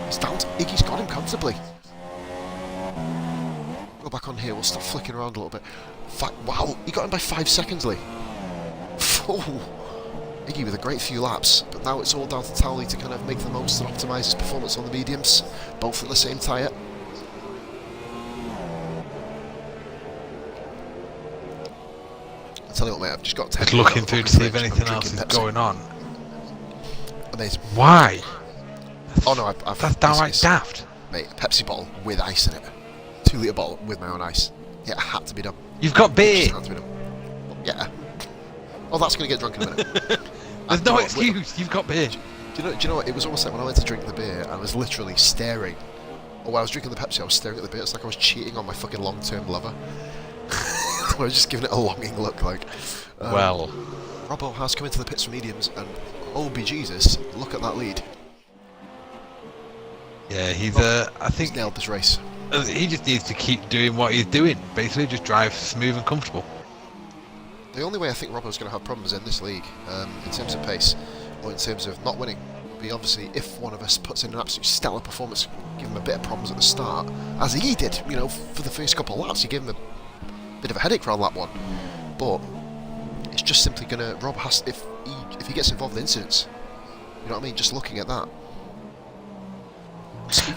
A: He's down to... Iggy's got him comfortably. Go back on here, we'll stop flicking around a little bit. Wow, he got him by 5 seconds, Lee. Oh, Iggy with a great few laps, but now it's all down to Towley to kind of make the most and optimise his performance on the mediums, both in the same tyre. I'll tell you what, mate, I've just got 10
B: Just looking through to see if anything else is going on.
A: Amazing.
B: Why?
A: Oh no,
B: that's downright daft.
A: Mate, a Pepsi bottle with ice in it. 2-litre bottle with my own ice. Yeah, it had to be done.
B: You've got beer!
A: It had to be done. Yeah. Oh, that's going to get drunk in a minute.
B: There's no excuse, you've got beer.
A: Do you know what? It was almost like when I went to drink the beer, I was literally staring. Or when I was drinking the Pepsi, I was staring at the beer. It's like I was cheating on my fucking long-term lover. I was just giving it a longing look, like.
B: Well.
A: Robbo has come into the pits for mediums, and oh be Jesus, look at that lead.
B: Yeah, he's I think
A: he's nailed this race.
B: He just needs to keep doing what he's doing. Basically, just drive smooth and comfortable.
A: The only way I think Robbo's going to have problems in this league, in terms of pace, or in terms of not winning, will be obviously if one of us puts in an absolute stellar performance, give him a bit of problems at the start, as he did, for the first couple of laps. He gave him a bit of a headache for lap 1, but it's just simply going to... Rob has... If he gets involved in incidents, you know what I mean? Just looking at that.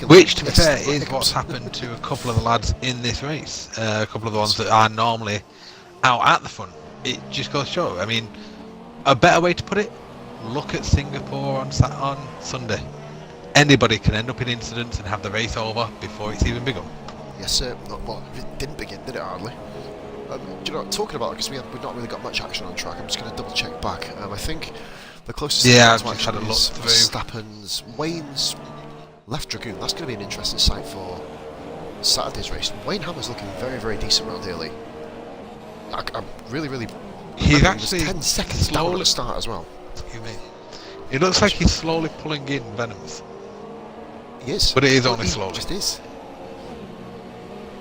B: Which, to be fair, is what's happened to a couple of the lads in this race. A couple of the ones that are normally out at the front. It just goes to show. I mean, a better way to put it, look at Singapore on Sunday. Anybody can end up in incidents and have the race over before it's even begun.
A: Yes, sir. Well, it didn't begin, did it, hardly? Do you know what I'm talking about? Because we've not really got much action on track. I'm just going to double check back. I think the closest thing
B: I've
A: to
B: just had a look through.
A: Verstappen's, Wayne's left Dragoon. That's going to be an interesting sight for Saturday's race. Wayne Hammer's looking very, very decent around here, Lee. I'm really, really...
B: He's actually
A: 10 seconds down at the start as well.
B: Excuse me. It looks like he's slowly pulling in Venoms.
A: He is.
B: But it is only slowly.
A: It just is.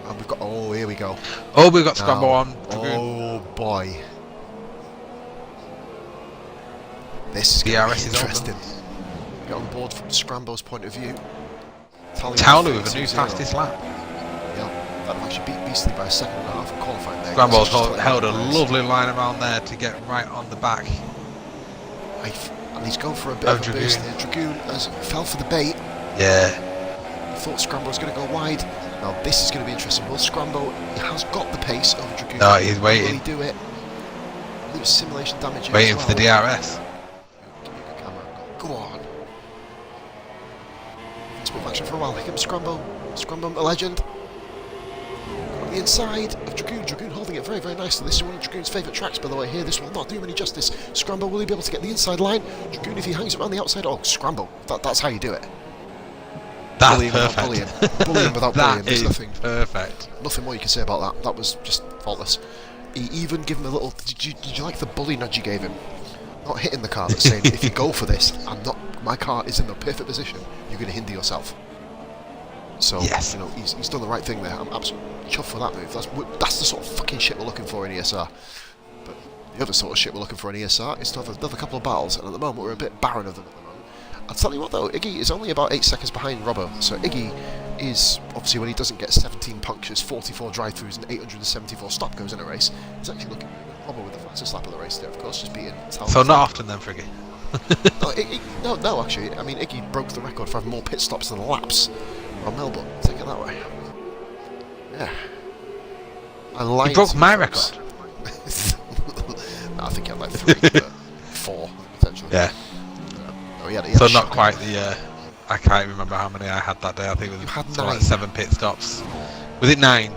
A: And we've got... Oh, here we go.
B: Oh, we've got Scrambo on. Dragoon.
A: Oh, boy. This is going to be interesting. Get on board from Scrambo's point of view.
B: Towler with a new fastest lap.
A: Yeah, that actually beat Beastly by a second and a half in qualifying there.
B: Scrambo's held a lovely line around there to get right on the back.
A: And he's going for a bit of a burst here. Dragoon fell for the bait.
B: Yeah.
A: He thought Scrambo was going to go wide. Now this is going to be interesting. Will Scrambo, he has got the pace over Dragoon.
B: No, he's waiting.
A: Will he do it? Lose simulation damage.
B: Waiting for the DRS.
A: Go on. Split action for a while. Here comes Scrambo. Scrambo, a legend. On the inside of Dragoon. Dragoon holding it very, very nicely. This is one of Dragoon's favourite tracks, by the way. Here, this will not do him any justice. Scrambo, will he be able to get the inside line? Dragoon, if he hangs around the outside, oh, Scrambo. That's how you do it.
B: That's
A: bullying
B: perfect.
A: Without bullying. Bullying without bullying. There's nothing
B: perfect.
A: Nothing more you can say about that. That was just faultless. He even gave him a little... Did you like the bully nudge you gave him? Not hitting the car, but saying, if you go for this, my car is in the perfect position, you're going to hinder yourself. So,
B: yes.
A: you know, he's done the right thing there. I'm absolutely chuffed for that move. That's the sort of fucking shit we're looking for in ESR. But the other sort of shit we're looking for in ESR is to have another couple of battles, and at the moment we're a bit barren of them at the moment. I'll tell you what though, Iggy is only about 8 seconds behind Robbo, so Iggy is, obviously when he doesn't get 17 punctures, 44 drive-throughs and 874 stop goes in a race, he's actually looking Robbo with the fastest lap of the race there, of course, just beating Talon.
B: So not often then for Iggy?
A: No, actually, I mean Iggy broke the record for having more pit stops than laps on Melbourne, take it that way. Yeah. And
B: he broke my record.
A: No, I think he had like 3, but 4 potentially.
B: Yeah.
A: He had
B: so not quite the. I can't remember how many I had that day. I think it was like 7 pit stops. Was it 9?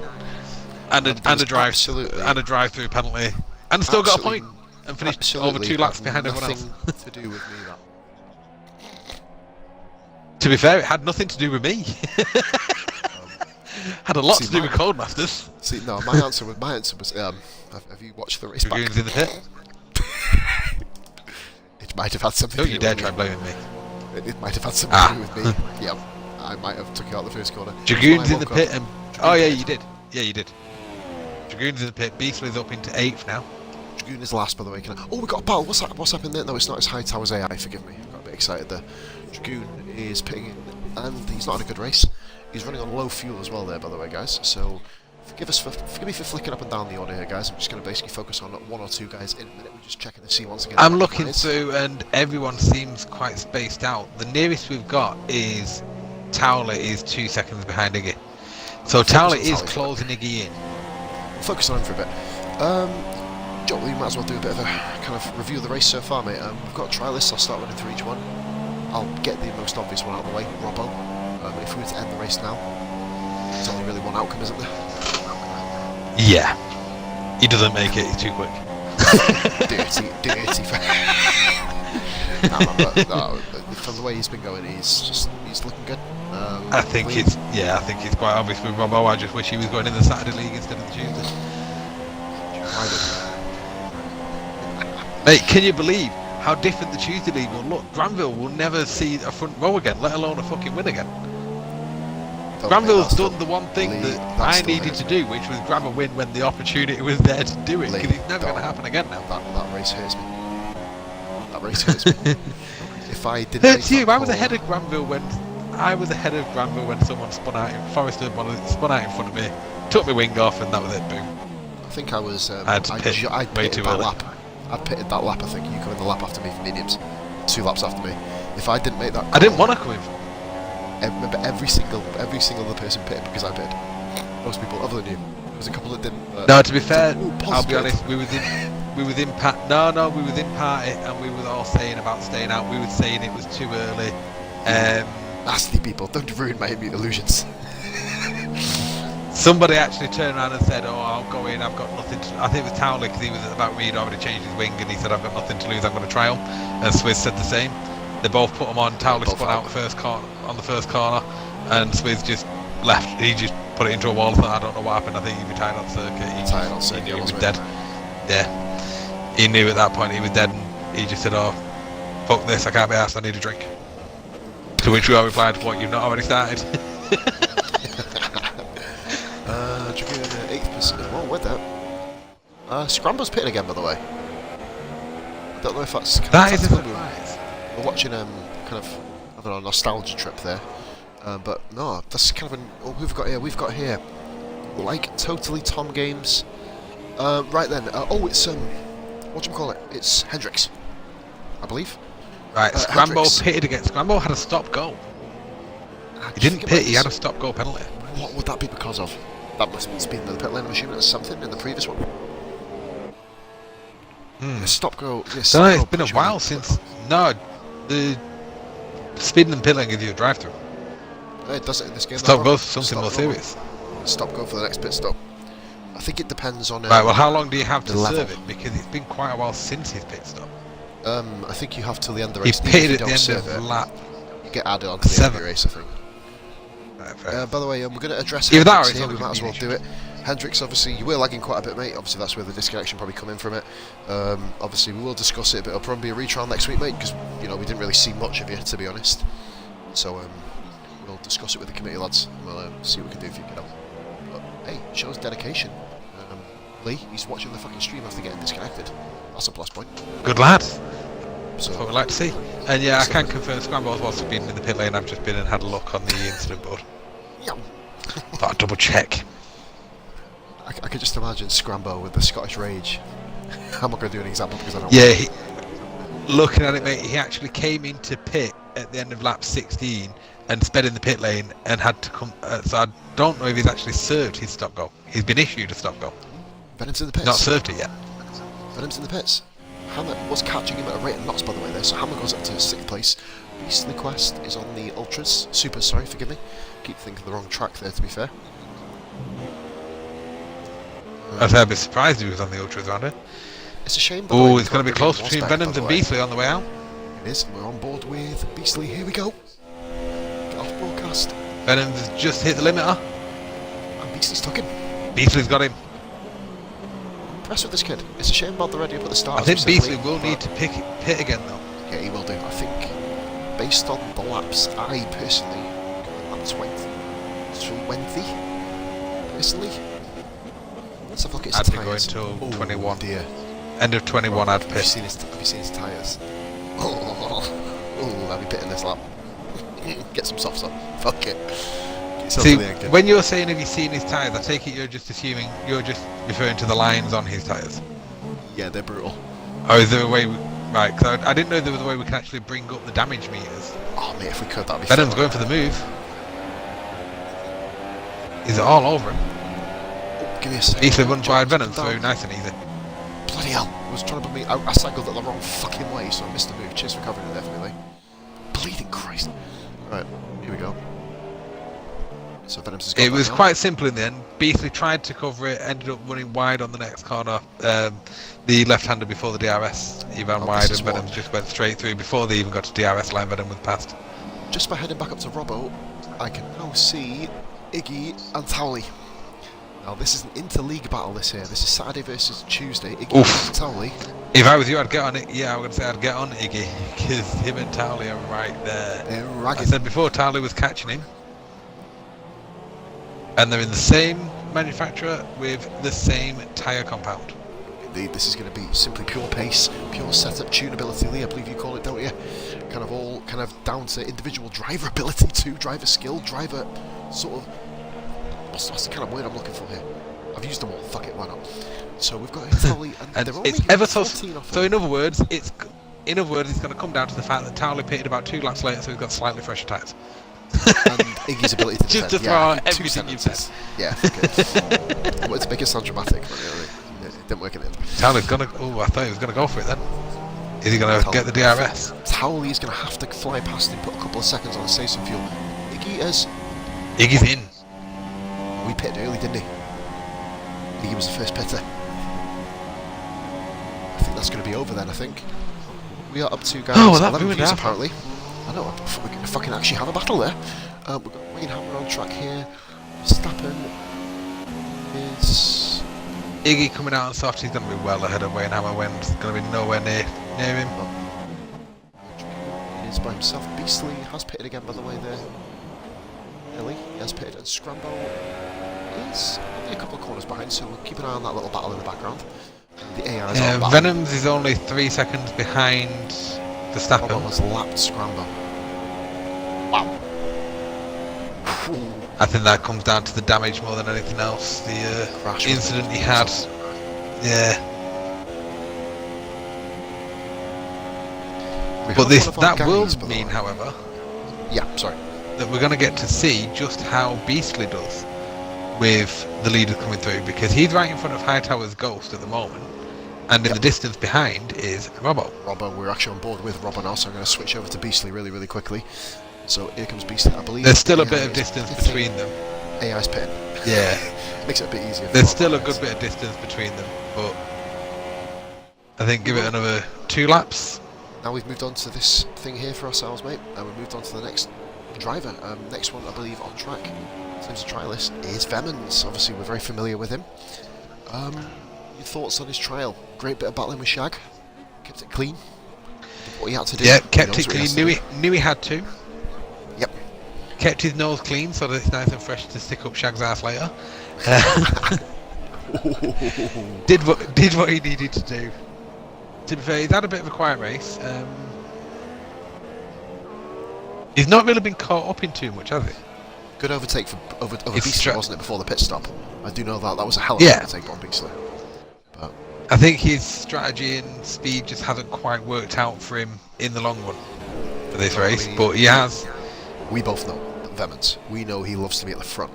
B: And a drive-through penalty, and still got a point and finished over 2 laps behind everyone else.
A: To do with me, that.
B: To be fair, it had nothing to do with me. Had a lot to do with Codemasters.
A: See, no, my answer was have you watched the race back?
B: Dragoon's in the pit.
A: It might have had something
B: Don't
A: to
B: you
A: do
B: dare
A: with
B: try blaming me.
A: It might have had something to do with me. Yeah, I might have took you out the first corner.
B: Dragoon's in the pit and... Oh yeah, you did. Yeah, you did. Dragoon's in the pit. Beastly's up into 8th now.
A: Dragoon is last, by the way. Oh, we got a battle. What's happened there? No, it's not as high tower's AI, forgive me. I got a bit excited there. Dragoon is pitting in, and he's not in a good race. He's running on low fuel as well there, by the way, guys. So, forgive me for flicking up and down the order here, guys. I'm just going to basically focus on 1 or 2 guys in a minute. We're just checking to see once again.
B: I'm looking through, and everyone seems quite spaced out. The nearest we've got is Towler is 2 seconds behind Iggy. So Towler is closing Iggy in.
A: We'll focus on him for a bit. Joe, we might as well do a bit of a kind of review of the race so far, mate. We've got trialists. I'll start running through each one. I'll get the most obvious one out of the way, Robbo. If we were to end the race now, there's only really one outcome, isn't there?
B: Yeah. He doesn't make it, he's too quick.
A: dirty. No, from the way he's been going, he's looking good.
B: I think it's quite obvious with Robbo. I just wish he was going in the Saturday League instead of the Tuesday. Mate, can you believe how different the Tuesday League will look? Granville will never see a front row again, let alone a fucking win again. Granville's done the one thing that I needed to do, which was grab a win when the opportunity was there to do it, because it's never going to happen again now.
A: That race hurts me. That race hurts me. If I didn't hurts
B: you, I was ahead of Granville when someone spun out in Forrester spun out in front of me, took my wing off, and that was it, boom.
A: I think I was
B: I had to pit way too early.
A: I'd pitted that lap, I think. You come in the lap after me for mediums. 2 laps after me. If I didn't make that call,
B: I didn't want to come in.
A: Remember, every single other person pitted because I pitted. Most people other than you. There was a couple that didn't.
B: No, to be fair, I'll be honest, we was in party, and we were all saying about staying out. We were saying it was too early.
A: Nasty people, don't ruin my illusions.
B: Somebody actually turned around and said, "Oh, I'll go in. I've got nothing to." I think it was Townley, because he was about me. He'd already changed his wing, and he said, "I've got nothing to lose. I'm going to trial." And Swizz said the same. They both put him on. Townley spun out on the first corner, and Swizz just left. He just put it into a wall. I don't know what happened. I think he retired on circuit. He knew he was dead. Yeah, he knew at that point he was dead, and he just said, "Oh, fuck this. I can't be arsed. I need a drink." To which we all replied, what, you've not already started?
A: Dragoon 8th position. Whoa, where'd that? Scramble's pitting again, by the way. I don't know if that's...
B: That is a surprise.
A: We're watching, kind of, having a nostalgia trip there. But no, that's kind of an... Oh, who've got here? We've got here, like, Totally Tom Games. Right then, oh, it's, whatchamacallit? It's Hendrix, I believe.
B: Right, Scrambo pitted against... Scrambo had a stop-go. He didn't pit, he had a stop-go penalty.
A: What would that be because of? That must have been the pit lane, I'm assuming it's something in the previous one. The stop-go...
B: It's been a while since... No, the speeding and pit lane gives you a drive-through.
A: It does it in this game.
B: Stop-go for something more serious.
A: Stop-go for the next pit stop. I think it depends on...
B: right, well, how long do you have to serve it? Because it's been quite a while since his pit stop.
A: I think you have till the end of the race.
B: He pitted at the end of the lap.
A: You get added onto the end of the race, I think. Right, by the way, we're going to address Hendrix here. We might as well do it. Hendrix, obviously, you were lagging quite a bit, mate. Obviously, that's where the disconnection probably come in from it. Obviously, we will discuss it, but it'll probably be a retrial next week, mate, because, you know, we didn't really see much of you, to be honest. So, we'll discuss it with the committee lads, and we'll see what we can do for you, kiddo. But, hey, shows dedication. Lee, he's watching the fucking stream after getting disconnected. That's a plus point.
B: Good lad.
A: So,
B: that's what we like to see. And yeah, I can confirm Scramble was speeding in the pit lane. I've just been and had a look on the incident board.
A: Yeah.
B: Thought I'd double check.
A: I could just imagine Scrambo with the Scottish Rage. I'm not going to do an example because I don't.
B: Yeah, looking at it, mate, he actually came into pit at the end of lap 16 and sped in the pit lane and had to come. So I don't know if he's actually served his stop go. He's been issued a stop go.
A: Venom's in the pits.
B: Not served it yet.
A: Venom's in the pits. Hammer was catching him at a rate of knots, by the way, there. So Hammer goes up to 6th place. beastlyquest is on the Ultras. Super, sorry, forgive me. Keep thinking the wrong track there, to be fair.
B: I'd say I'd be surprised if he was on the Ultras around it.
A: It's a shame.
B: Oh, it's going to be close between Venoms and Beastly on the way out.
A: It is. We're on board with Beastly. Here we go. Get off broadcast.
B: Venoms has just hit the limiter.
A: And Beastly's took him.
B: Beastly's got him.
A: Impressed with this kid. It's a shame about the ready up at the start.
B: I think Beastly will need to pit again though.
A: Yeah, he will do. I think, based on the laps, I personally lap 20. Personally, let's have a look at his
B: I'd
A: tyres.
B: be going till 21.
A: Dear.
B: End of 21, I'd pit.
A: Have you seen his tyres? Oh, I'll be pitting this lap. Get some softs on. Fuck it.
B: See, when you're saying have you seen his tyres, I take it you're just assuming, you're just referring to the lines on his tyres.
A: Yeah, they're brutal.
B: Oh, is there a way, right, because I didn't know there was a way we can actually bring up the damage meters.
A: Oh mate, if we could, that'd be
B: Venom's going for the move. He's all over him.
A: Oh, give me a second.
B: Beastly runs wide Venom, so nice and easy.
A: Bloody hell, I was trying to put me, I cycled it the wrong fucking way, so I missed the move. Cheers for covering it, definitely. Bleeding Christ. Right, here we go. So
B: it was quite simple in the end. Beastly tried to cover it, ended up running wide on the next corner. The left-hander before the DRS, he ran wide and Venom just went straight through before they even got to DRS line. Venom was past.
A: Just by heading back up to Robbo, I can now see Iggy and Towley. Now this is an inter-league battle this here. This is Saturday versus Tuesday. Iggy and Towley.
B: If I was you, I'd get on it. Yeah, I'm going to say I'd get on Iggy because him and Towley are right there.
A: They're ragged.
B: I said before, Towley was catching him. And they're in the same manufacturer with the same tyre compound.
A: Indeed, this is going to be simply pure pace, pure setup, tunability, Lee, I believe you call it, don't you? Kind of all kind of down to individual driver ability too, driver skill, driver sort of... What's the kind of word I'm looking for here? I've used them all, fuck it, why not? So we've got Towley and they're only
B: it's ever so...
A: off
B: So in other words, it's going to come down to the fact that Towley pitted about 2 laps later, so he's got slightly fresher tyres.
A: And Iggy's ability to
B: just
A: defend.
B: to throw out everything you've said.
A: Yeah, okay. I wanted to make it sound dramatic, but it didn't work in the end.
B: Towley's gonna... Oh, I thought he was gonna go for it then. Is he gonna get the DRS?
A: Towley is gonna have to fly past him, put a couple of seconds on and save some fuel. Iggy's
B: in.
A: We pitted early, didn't he? Iggy was the first pitter. I think that's gonna be over then, I think. We are up to, guys, 11 views apparently. I know, we fucking actually have a battle there. We've got Wayne Hammer on track here. Verstappen is...
B: Iggy coming out on soft, he's going to be well ahead of Wayne Hammer when it's going to be nowhere near him.
A: is by himself. Beastly has pitted again, by the way, there. Ellie, he has pitted, and Scrambo is only a couple of corners behind, so we'll keep an eye on that little battle in the background. The AI is on
B: Venoms is only 3 seconds behind the Stappen.
A: Robbo has lapped Scrambo. Wow.
B: I think that comes down to the damage more than anything else. The
A: Crash
B: incident he had. Yeah. But that will mean, however, that we're going to get to see just how Beastly does with the leader coming through, because he's right in front of Hightower's Ghost at the moment, and in the distance behind is Robbo.
A: Robbo, we're actually on board with Robbo now, so I'm going to switch over to Beastly really quickly. So here comes Beastly, I believe.
B: There's still a bit of distance between them.
A: AI's pitting.
B: Yeah.
A: Makes it a bit easier.
B: There's still a good bit of distance between them, but I think give it another 2 laps.
A: Now we've moved on to this thing here for ourselves, mate, and we've moved on to the next driver. Next one, I believe, on track, in terms of trialist, is Vemons. Obviously, we're very familiar with him. Your thoughts on his trial? Great bit of battling with Shag. Kept it clean. Did what he had to do.
B: Yeah, kept it clean. Knew he had to.
A: Yep.
B: Kept his nose clean so that it's nice and fresh to stick up Shag's ass later. Did what he needed to do. To be fair, he's had a bit of a quiet race. He's not really been caught up in too much, has he?
A: Good overtake over Beastly, wasn't it, before the pit stop? I do know that. That was a hell of an overtake on Beastly. But
B: I think his strategy and speed just hasn't quite worked out for him in the long run for this race, but he has.
A: We both know Vemons. We know he loves to be at the front.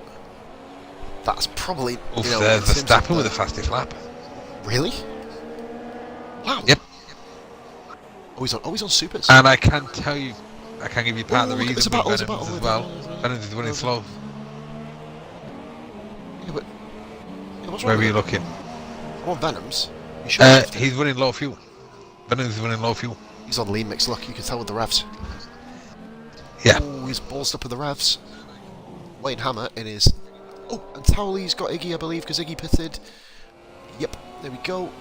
A: That's probably...
B: there's the Stappen with the fastest lap.
A: Really? Wow.
B: Yep.
A: Always on supers.
B: And I can tell you, I can give you part of the reason for Venoms as well. Venoms is running slow.
A: Yeah, but what's
B: Where
A: wrong
B: were you looking?
A: I'm on Venoms. You sure
B: he's running low fuel. Venoms is running low fuel.
A: He's on lean mix. Look, you can tell with the revs.
B: Yeah.
A: Oh, he's ballsed up with the revs. Wayne Hammer in his... Oh, and Towley's got Iggy, I believe, because Iggy pitted. Yep, there we go.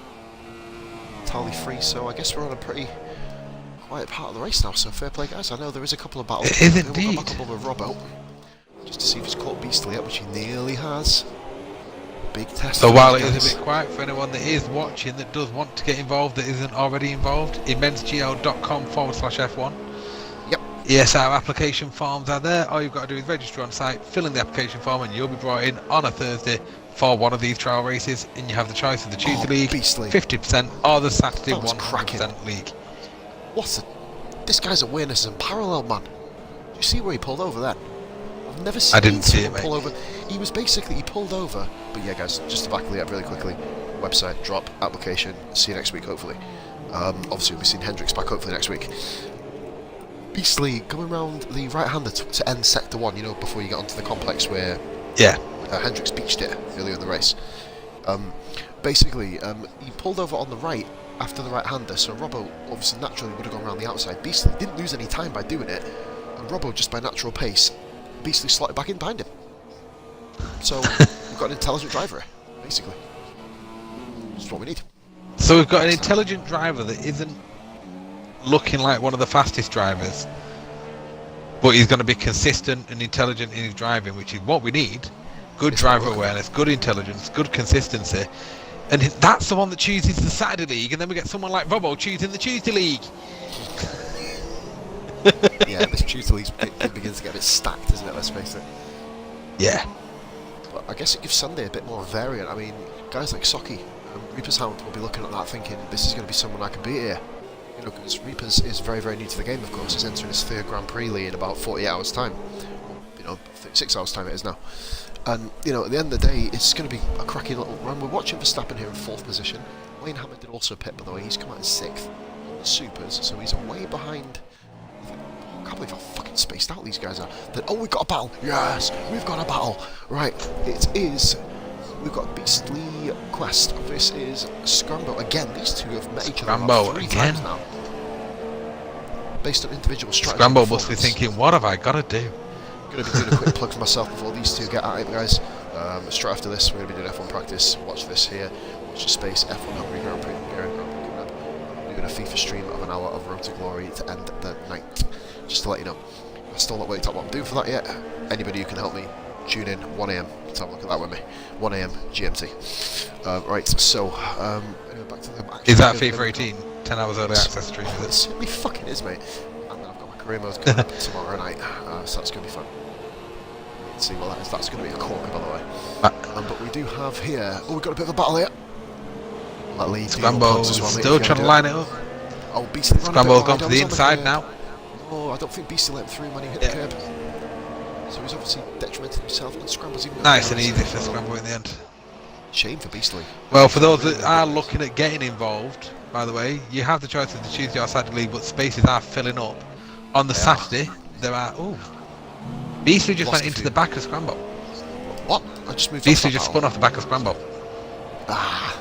A: Towley free, so I guess we're on a pretty quiet part of the race now, so fair play, guys. I know there is a couple of battles.
B: It is indeed.
A: We'll go back up with Robbo, just to see if he's caught Beastly yet, which he nearly has. Big test.
B: So while it is a bit quiet for anyone that is watching that does want to get involved that isn't already involved, immensegl.com/F1.
A: Yep.
B: ESR application forms are there. All you've got to do is register on site, fill in the application form, and you'll be brought in on a Thursday for one of these trial races, and you have the choice of the Tuesday League,
A: Beastly.
B: 50%, or the Saturday 100%
A: cracking.
B: League.
A: This guy's awareness is unparalleled, man. Did you see where he pulled over then? I've never seen
B: I didn't see it, mate.
A: pull over. He pulled over. But yeah, guys, just to back it up really quickly, website, drop, application, see you next week, hopefully. Obviously, we'll be seeing Hendrix back, hopefully, next week. Beastly coming round the right-hander to end Sector 1, before you get onto the complex where Hendrix beached it earlier in the race. Basically, he pulled over on the right after the right-hander, so Robbo obviously naturally would have gone around the outside. Beastly didn't lose any time by doing it, and Robbo, just by natural pace, Beastly slotted back in behind him. So we've got an intelligent driver, basically. That's what we need.
B: So we've got an intelligent driver that isn't looking like one of the fastest drivers, but he's going to be consistent and intelligent in his driving, which is what we need. Good driver awareness, good intelligence, good consistency. And that's the one that chooses the Saturday League, and then we get someone like Robbo choosing the Tuesday League.
A: Yeah, this Tuesday League begins to get a bit stacked, isn't it? Let's face it.
B: Yeah.
A: But I guess it gives Sunday a bit more variant. I mean, guys like Socky and Reaper's Hound will be looking at that thinking, this is going to be someone I can beat here. Because Reaper's is very, very new to the game, of course. He's entering his 3rd Grand Prix league in about 48 hours' time. 36 hours' time it is now. And, at the end of the day, it's going to be a cracking little run. We're watching Verstappen here in 4th position. Wayne Hammer did also pit, by the way. He's come out in 6th on the Supers, so he's way behind. I can't believe how fucking spaced out these guys are. We've got a battle. Yes, we've got a battle. Right, it is. We've got Beastly Quest. This is Scrambo. Again, these two have met each other about 3 times now. Based on individual strategy.
B: Scrambo must be thinking, what have I got to do?
A: Going to be doing a quick plug for myself before these two get at it, guys. Straight after this, we're going to be doing F1 practice. Watch this here. Watch the space. F1 Hungary Grand Prix. Coming up. doing a FIFA stream of an hour of Road to Glory to end the night. Just to let you know. I've still not worked out what I'm doing for that yet. Anybody who can help me, tune in 1 AM. Let's have a look at that with me. 1 AM GMT. Right, so anyway, back to them.
B: Is that FIFA 18? 10 hours early access stream?
A: It certainly fucking is, mate. And then I've got my career mode coming up tomorrow night, so that's going to be fun. Let's see what that is. That's going to be a corker, by the way. But we do have here. Oh, we've got a bit of a battle here.
B: Scrambo's still trying to line it up.
A: Oh, Beastly.
B: Scrambo's gone to the inside now.
A: Oh, I don't think Beastly let him through when he hit the curb. So he's obviously detrimented himself, and Scramble's even.
B: Nice and easy for Scramble in the end.
A: Shame for Beastly.
B: Well, for those that are looking at getting involved, by the way, you have the choice of the Tuesday or Saturday league, but spaces are filling up. On the Saturday, there are. Oh, Beastly just went into the back of Scramble.
A: What? I just moved.
B: Beastly just spun off the back of Scramble.
A: Ah.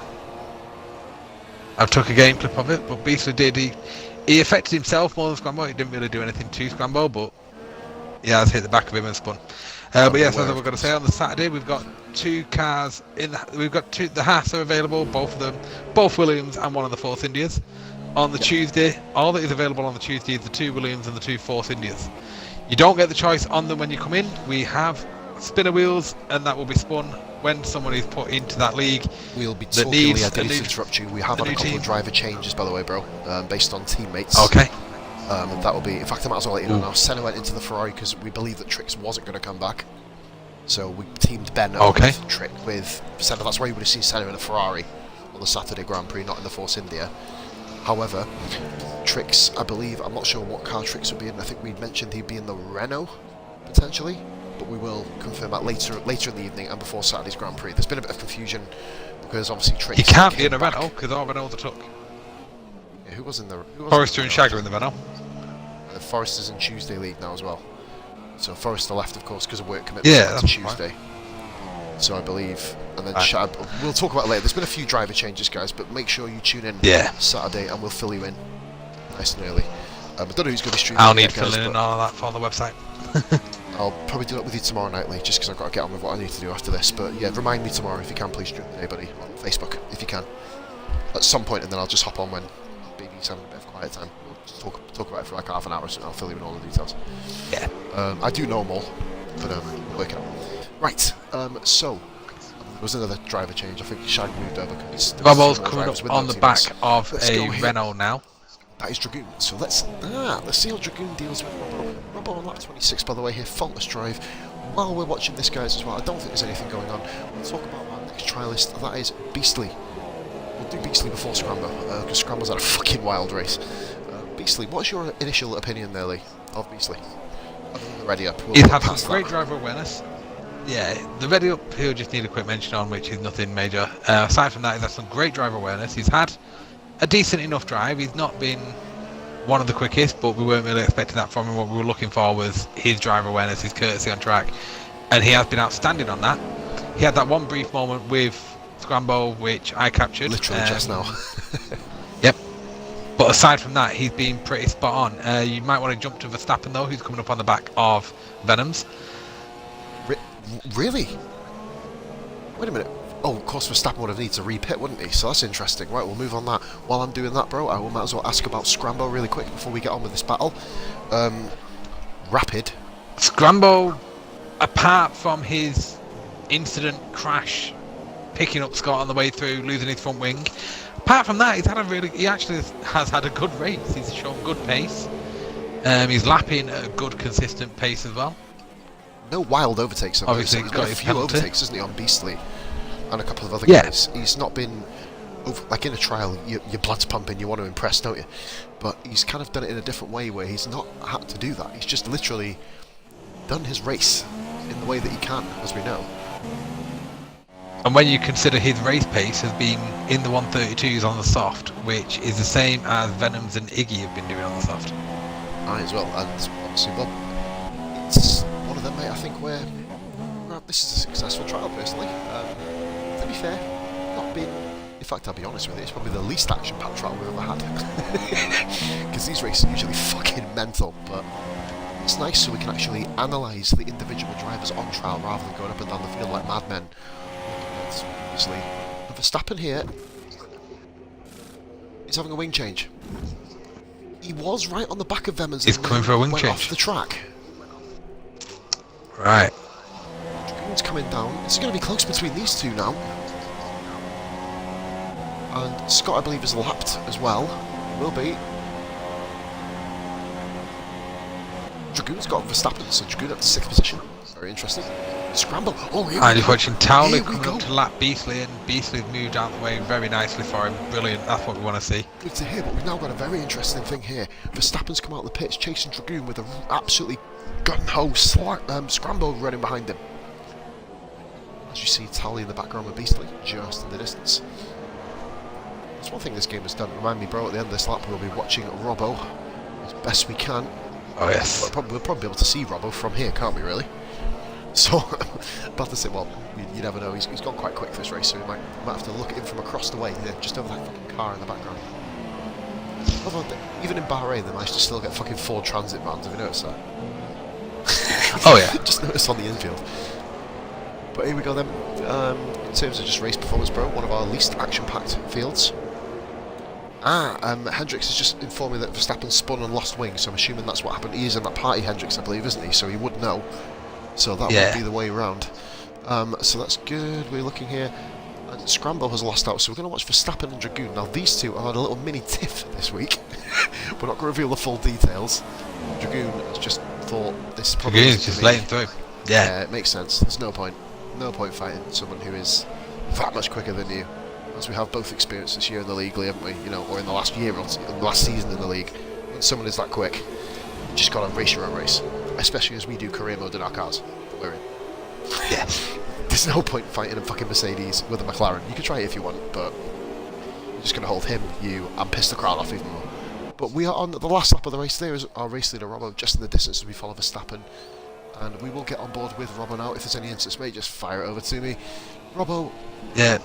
B: I took a game clip of it, but Beastly did. He affected himself more than Scramble. He didn't really do anything to Scramble, but he has hit the back of him and spun. But yes, as we're going to say, on the Saturday we've got 2 cars in. We've got 2. The Haas are available, both of them, both Williams and one of the Force Indias. On the Tuesday, all that is available on the Tuesday is the 2 Williams and the 2 Force Indias. You don't get the choice on them when you come in. We have spinner wheels, and that will be spun when someone is put into that league.
A: We'll be talking, I didn't interrupt you. We have had a couple of driver changes, by the way, bro, based on teammates.
B: Okay.
A: And that will be. In fact, I might as well let you know now. Senna went into the Ferrari because we believe that Trix wasn't going to come back. So we teamed Ben with Trick with Senna. That's why you would have seen Senna in a Ferrari on the Saturday Grand Prix, not in the Force India. However, Trix, I believe, I'm not sure what car Trix would be in. I think we mentioned he'd be in the Renault potentially, but we will confirm that later in the evening and before Saturday's Grand Prix. There's been a bit of confusion because obviously Trix.
B: You can't be in a Renault because all Renaults are took.
A: Yeah, who was in the?
B: Forrester and Shagger in the Renault.
A: Forrester's in Tuesday League now as well. So Forrester left, of course, because of work commitments. Yeah, that's Tuesday. Fine. So I believe, and then we'll talk about it later. There's been a few driver changes, guys, but make sure you tune in Saturday, and we'll fill you in nice and early. I don't know who's going to be streaming.
B: I'll need filling in all of that for the website.
A: I'll probably do it with you tomorrow night, Lee, just because I've got to get on with what I need to do after this. But yeah, remind me tomorrow if you can, please, during the day, buddy, on Facebook, if you can, at some point, and then I'll just hop on when baby's having a bit of quiet time. We'll just talk about it for like half an hour, so I'll fill you in all the details.
B: Yeah.
A: I do know them all, but work it out. Right. So there was another driver change. I think Shag moved over.
B: Robbo's coming up on the back of a Renault now.
A: That is Dragoon. So let's see how Dragoon deals with Robbo. Robbo on lap 26, by the way, here, faultless drive. While we're watching this, guys, as well, I don't think there's anything going on. We'll talk about our next trialist. That is Beastly. We'll do Beastly before Scramble, because Scramble's had a fucking wild race. Beastly, what's your initial opinion there, Lee, of Beastly? Other than the ready up.
B: He's had some great driver awareness. Yeah, the ready up he'll just need a quick mention on, which is nothing major. Aside from that, he's had some great driver awareness. He's had a decent enough drive. He's not been one of the quickest, but we weren't really expecting that from him. What we were looking for was his driver awareness, his courtesy on track, and he has been outstanding on that. He had that one brief moment with Scramble, which I captured.
A: Literally just now.
B: Yep. But aside from that, he's been pretty spot on. You might want to jump to Verstappen, though, who's coming up on the back of Venoms.
A: Really? Wait a minute. Oh, of course Verstappen would have needed to re-pit, wouldn't he? So that's interesting. Right, we'll move on that. While I'm doing that, bro, I might as well ask about Scramble really quick before we get on with this battle. Rapid.
B: Scramble, apart from his incident crash, picking up Scott on the way through, losing his front wing, apart from that, he actually has had a good race. He's shown good pace. He's lapping at a good, consistent pace as well.
A: No wild overtakes.
B: Obviously,
A: he's got a few overtakes, isn't he, on Beastly, and a couple of other guys. He's not been like in a trial. Your blood's pumping. You want to impress, don't you? But he's kind of done it in a different way, where he's not had to do that. He's just literally done his race in the way that he can, as we know.
B: And when you consider his race pace has been in the 132s on the soft, which is the same as Venoms and Iggy have been doing on the soft.
A: Aye, as well, and obviously, well, it's one of them, mate. I think where this is a successful trial, personally. To be fair, not been. In fact, I'll be honest with you, it's probably the least action-packed trial we've ever had. Because these races are usually fucking mental, but it's nice so we can actually analyse the individual drivers on trial rather than going up and down the field like madmen. Obviously, Verstappen here. He's having a wing change. He was right on the back of Vemons.
B: He's coming for a wing
A: went
B: change.
A: Off the track.
B: Right.
A: Dragoon's coming down. It's going to be close between these two now. And Scott, I believe, is lapped as well. Will be. Dragoon's got Verstappen, so Dragoon up to 6th position. Very interesting. Scramble. Oh, here
B: And he's watching Towley
A: we
B: coming
A: go.
B: up to lap Beastly, and Beastly's moved out of the way very nicely for him. Brilliant. That's what we want to see.
A: Good to hear, but we've now got a very interesting thing here. Verstappen's come out of the pits, chasing Dragoon with an absolutely gun-ho scramble running behind him. As you see Tally in the background with Beastly, just in the distance. That's one thing this game has done. Remind me, bro, at the end of this lap we'll be watching Robbo as best we can.
B: Oh, yes.
A: We'll probably be able to see Robbo from here, can't we, really? So, about to say, well, you never know. He's gone quite quick this race, so we might have to look at him from across the way, just over that fucking car in the background. Although, even in Bahrain, they managed to still get fucking Ford Transit vans. Have you noticed that?
B: Oh, yeah.
A: Just noticed on the infield. But here we go then. In terms of just race performance, bro, one of our least action-packed fields. Hendrix has just informed me that Verstappen spun and lost wing, so I'm assuming that's what happened. He is in that party, Hendrix, I believe, isn't he? So he would know. So that would be the way around. So that's good. We're looking here. And Scramble has lost out, so we're going to watch Verstappen and Dragoon. Now these two have had a little mini tiff this week. We're not going to reveal the full details. Dragoon has just thought this probably
B: Dragoon's just laying through. Yeah,
A: it makes sense. There's no point fighting someone who is that much quicker than you. As we have both experienced this year in the league, haven't we? You know, or in the last year, or in the last season in the league. When someone is that quick, you just got to race your own race. Especially as we do career mode in our cars that we're in.
B: yes.
A: There's no point fighting a fucking Mercedes with a McLaren. You can try it if you want, but you're just going to hold him, you, and piss the crowd off even more. But we are on the last lap of the race. There is our race leader, Robbo, just in the distance as we follow Verstappen. And we will get on board with Robbo now. If there's any instance, mate, just fire it over to me. Robbo,
B: Yeah.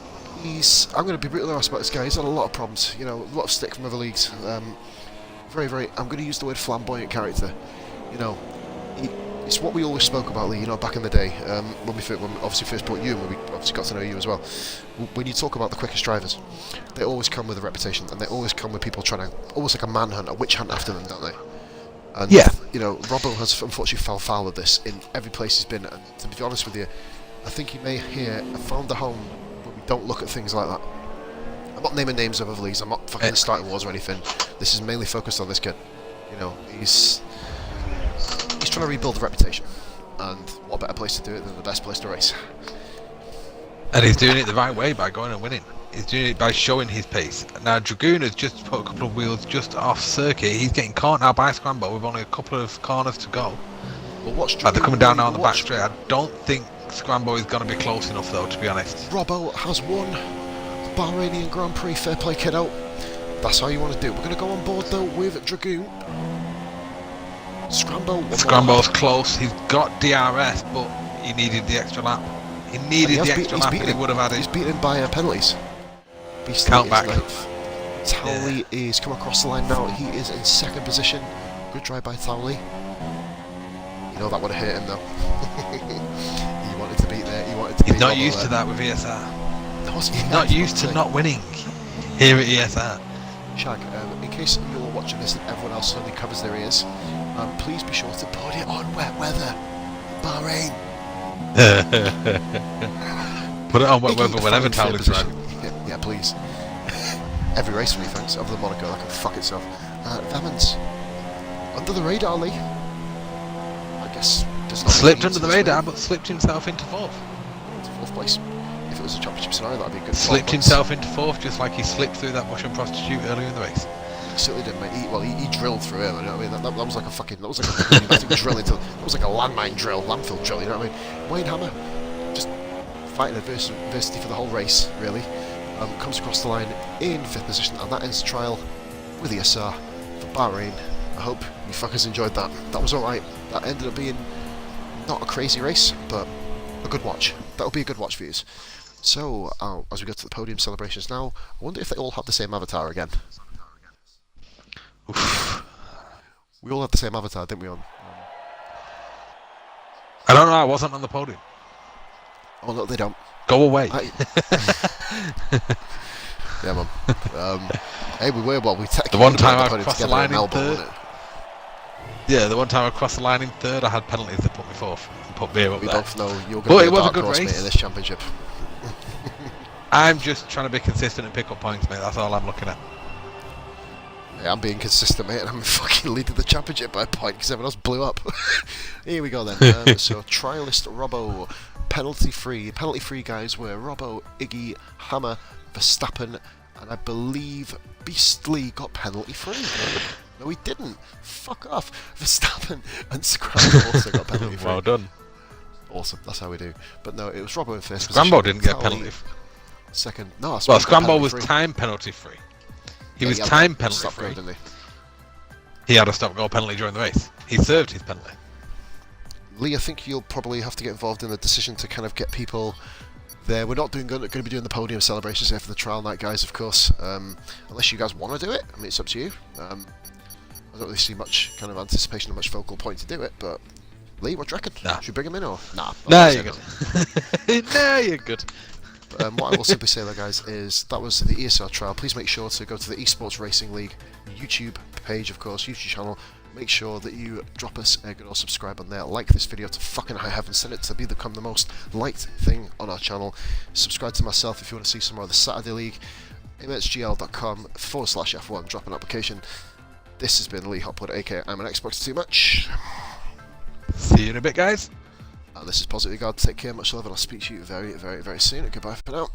A: I'm going to be brutally honest about this guy. He's had a lot of problems, you know, a lot of stick from other leagues. I'm going to use the word flamboyant character. You know, it's what we always spoke about, Lee, you know, back in the day, when we obviously first brought you, and when we obviously got to know you as well. When you talk about the quickest drivers, they always come with a reputation, and they always come with people trying to, almost like a manhunt, a witch hunt after them, don't they? And, you know, Robbo has unfortunately fell foul of this in every place he's been, and to be honest with you, I think he may here have found a home where we don't look at things like that. I'm not naming names of other leagues, I'm not fucking starting wars or anything. This is mainly focused on this kid. You know, he's trying to rebuild a reputation, and what better place to do it than the best place to race.
B: And he's doing it the right way by going and winning. He's doing it by showing his pace. Now Dragoon has just put a couple of wheels just off circuit. He's getting caught now by Scramble with only a couple of corners to go.
A: Well, watch
B: They're coming down now on the back
A: watch.
B: straight. I don't think Scramble is going to be close enough though, to be honest.
A: Robbo has won the Bahrainian Grand Prix. Fair play, kiddo. That's how you want to do it. We're going to go on board though with Dragoon.
B: Scramble's close. He's got DRS, but he needed the extra lap. He needed the extra lap, and he would have had it.
A: He's beaten by penalties. Beastly
B: Count
A: is
B: back.
A: ninth. Towley is come across the line now. He is in 2nd position. Good drive by Towley. You know that would have hurt him though. He wanted to beat there. He wanted to.
B: He's not used to that with ESR.
A: No,
B: He's not used to not winning here at ESR.
A: Shag, in case you're watching this and everyone else suddenly covers their ears, please be sure to put it on wet weather. Bahrain.
B: Put it on wet weather whenever Towley's driving.
A: Yeah, please. Every race for me, thanks. Other than Monaco, that can fuck itself. Vemons. Under the radar, Lee. I guess does not
B: Slipped under the radar, but slipped himself into 4th.
A: Into 4th place. If it was a championship scenario, that'd be a good.
B: Slipped himself into 4th, just like he slipped through that Russian prostitute earlier in the race.
A: He certainly did, mate. He drilled through him. You know what I mean? That was like a fucking. That was like a pneumatic drill into. That was like a landmine drill, landfill drill. You know what I mean? Wayne Hammer, just fighting adversity for the whole race, really. Comes across the line in 5th position, and that ends the trial with the SR for Bahrain. I hope you fuckers enjoyed that. That was alright. That ended up being not a crazy race, but a good watch. That'll be a good watch for you. So, as we go to the podium celebrations now, I wonder if they all have the same avatar again. Oof. We all had the same avatar, didn't we?
B: I don't know, I wasn't on the podium.
A: Oh no, they don't.
B: Go away.
A: Yeah, man. Hey, we technically
B: the one time
A: I
B: I crossed the line in
A: Melbourne,
B: third.
A: wasn't it?
B: Yeah, the one time I crossed the line in third, I had penalties that put me fourth and put Beer up
A: We
B: there.
A: both know you're going to
B: But
A: be
B: it
A: a
B: was a
A: dark
B: good
A: horse,
B: race.
A: mate, in this championship.
B: I'm just trying to be consistent and pick up points, mate. That's all I'm looking at.
A: Yeah, I'm being consistent, mate, and I'm fucking leading the championship by a point because everyone else blew up. Here we go then. So, trialist Robbo, penalty free. Penalty free guys were Robbo, Iggy, Hammer, Verstappen, and I believe Beastly got penalty free. No, he didn't. Fuck off. Verstappen and Scramble also got penalty free.
B: Well done.
A: Awesome, that's how we do. But no, it was Robbo in first
B: Scramble
A: position.
B: didn't get penalty free.
A: Second. No,
B: Well, Scramble was time penalty free. He was time penalty free.
A: Didn't he?
B: He had a stop-goal penalty during the race. He served his penalty.
A: Lee, I think you'll probably have to get involved in the decision to kind of get people there. We're not going to be doing the podium celebrations here for the trial night, guys, of course. Unless you guys want to do it. I mean, it's up to you. I don't really see much kind of anticipation or much focal point to do it, but Lee, what do you reckon?
B: Nah.
A: Should we bring him in or nah?
B: Nah, you're good. Nah, you're good.
A: What I will simply say, though, guys, is that was the ESR trial. Please make sure to go to the Esports Racing League YouTube page, of course, YouTube channel. Make sure that you drop us a good old subscribe on there. Like this video to fucking high heaven. Send it to become the most liked thing on our channel. Subscribe to myself if you want to see some more of the Saturday League. mxgl.com/F1. Drop an application. This has been Lee Hopwood, aka I'm an Xbox Too Much.
B: See you in a bit, guys.
A: And this is Positive God. Take care, much love, and I'll speak to you very, very, very soon. Goodbye for now.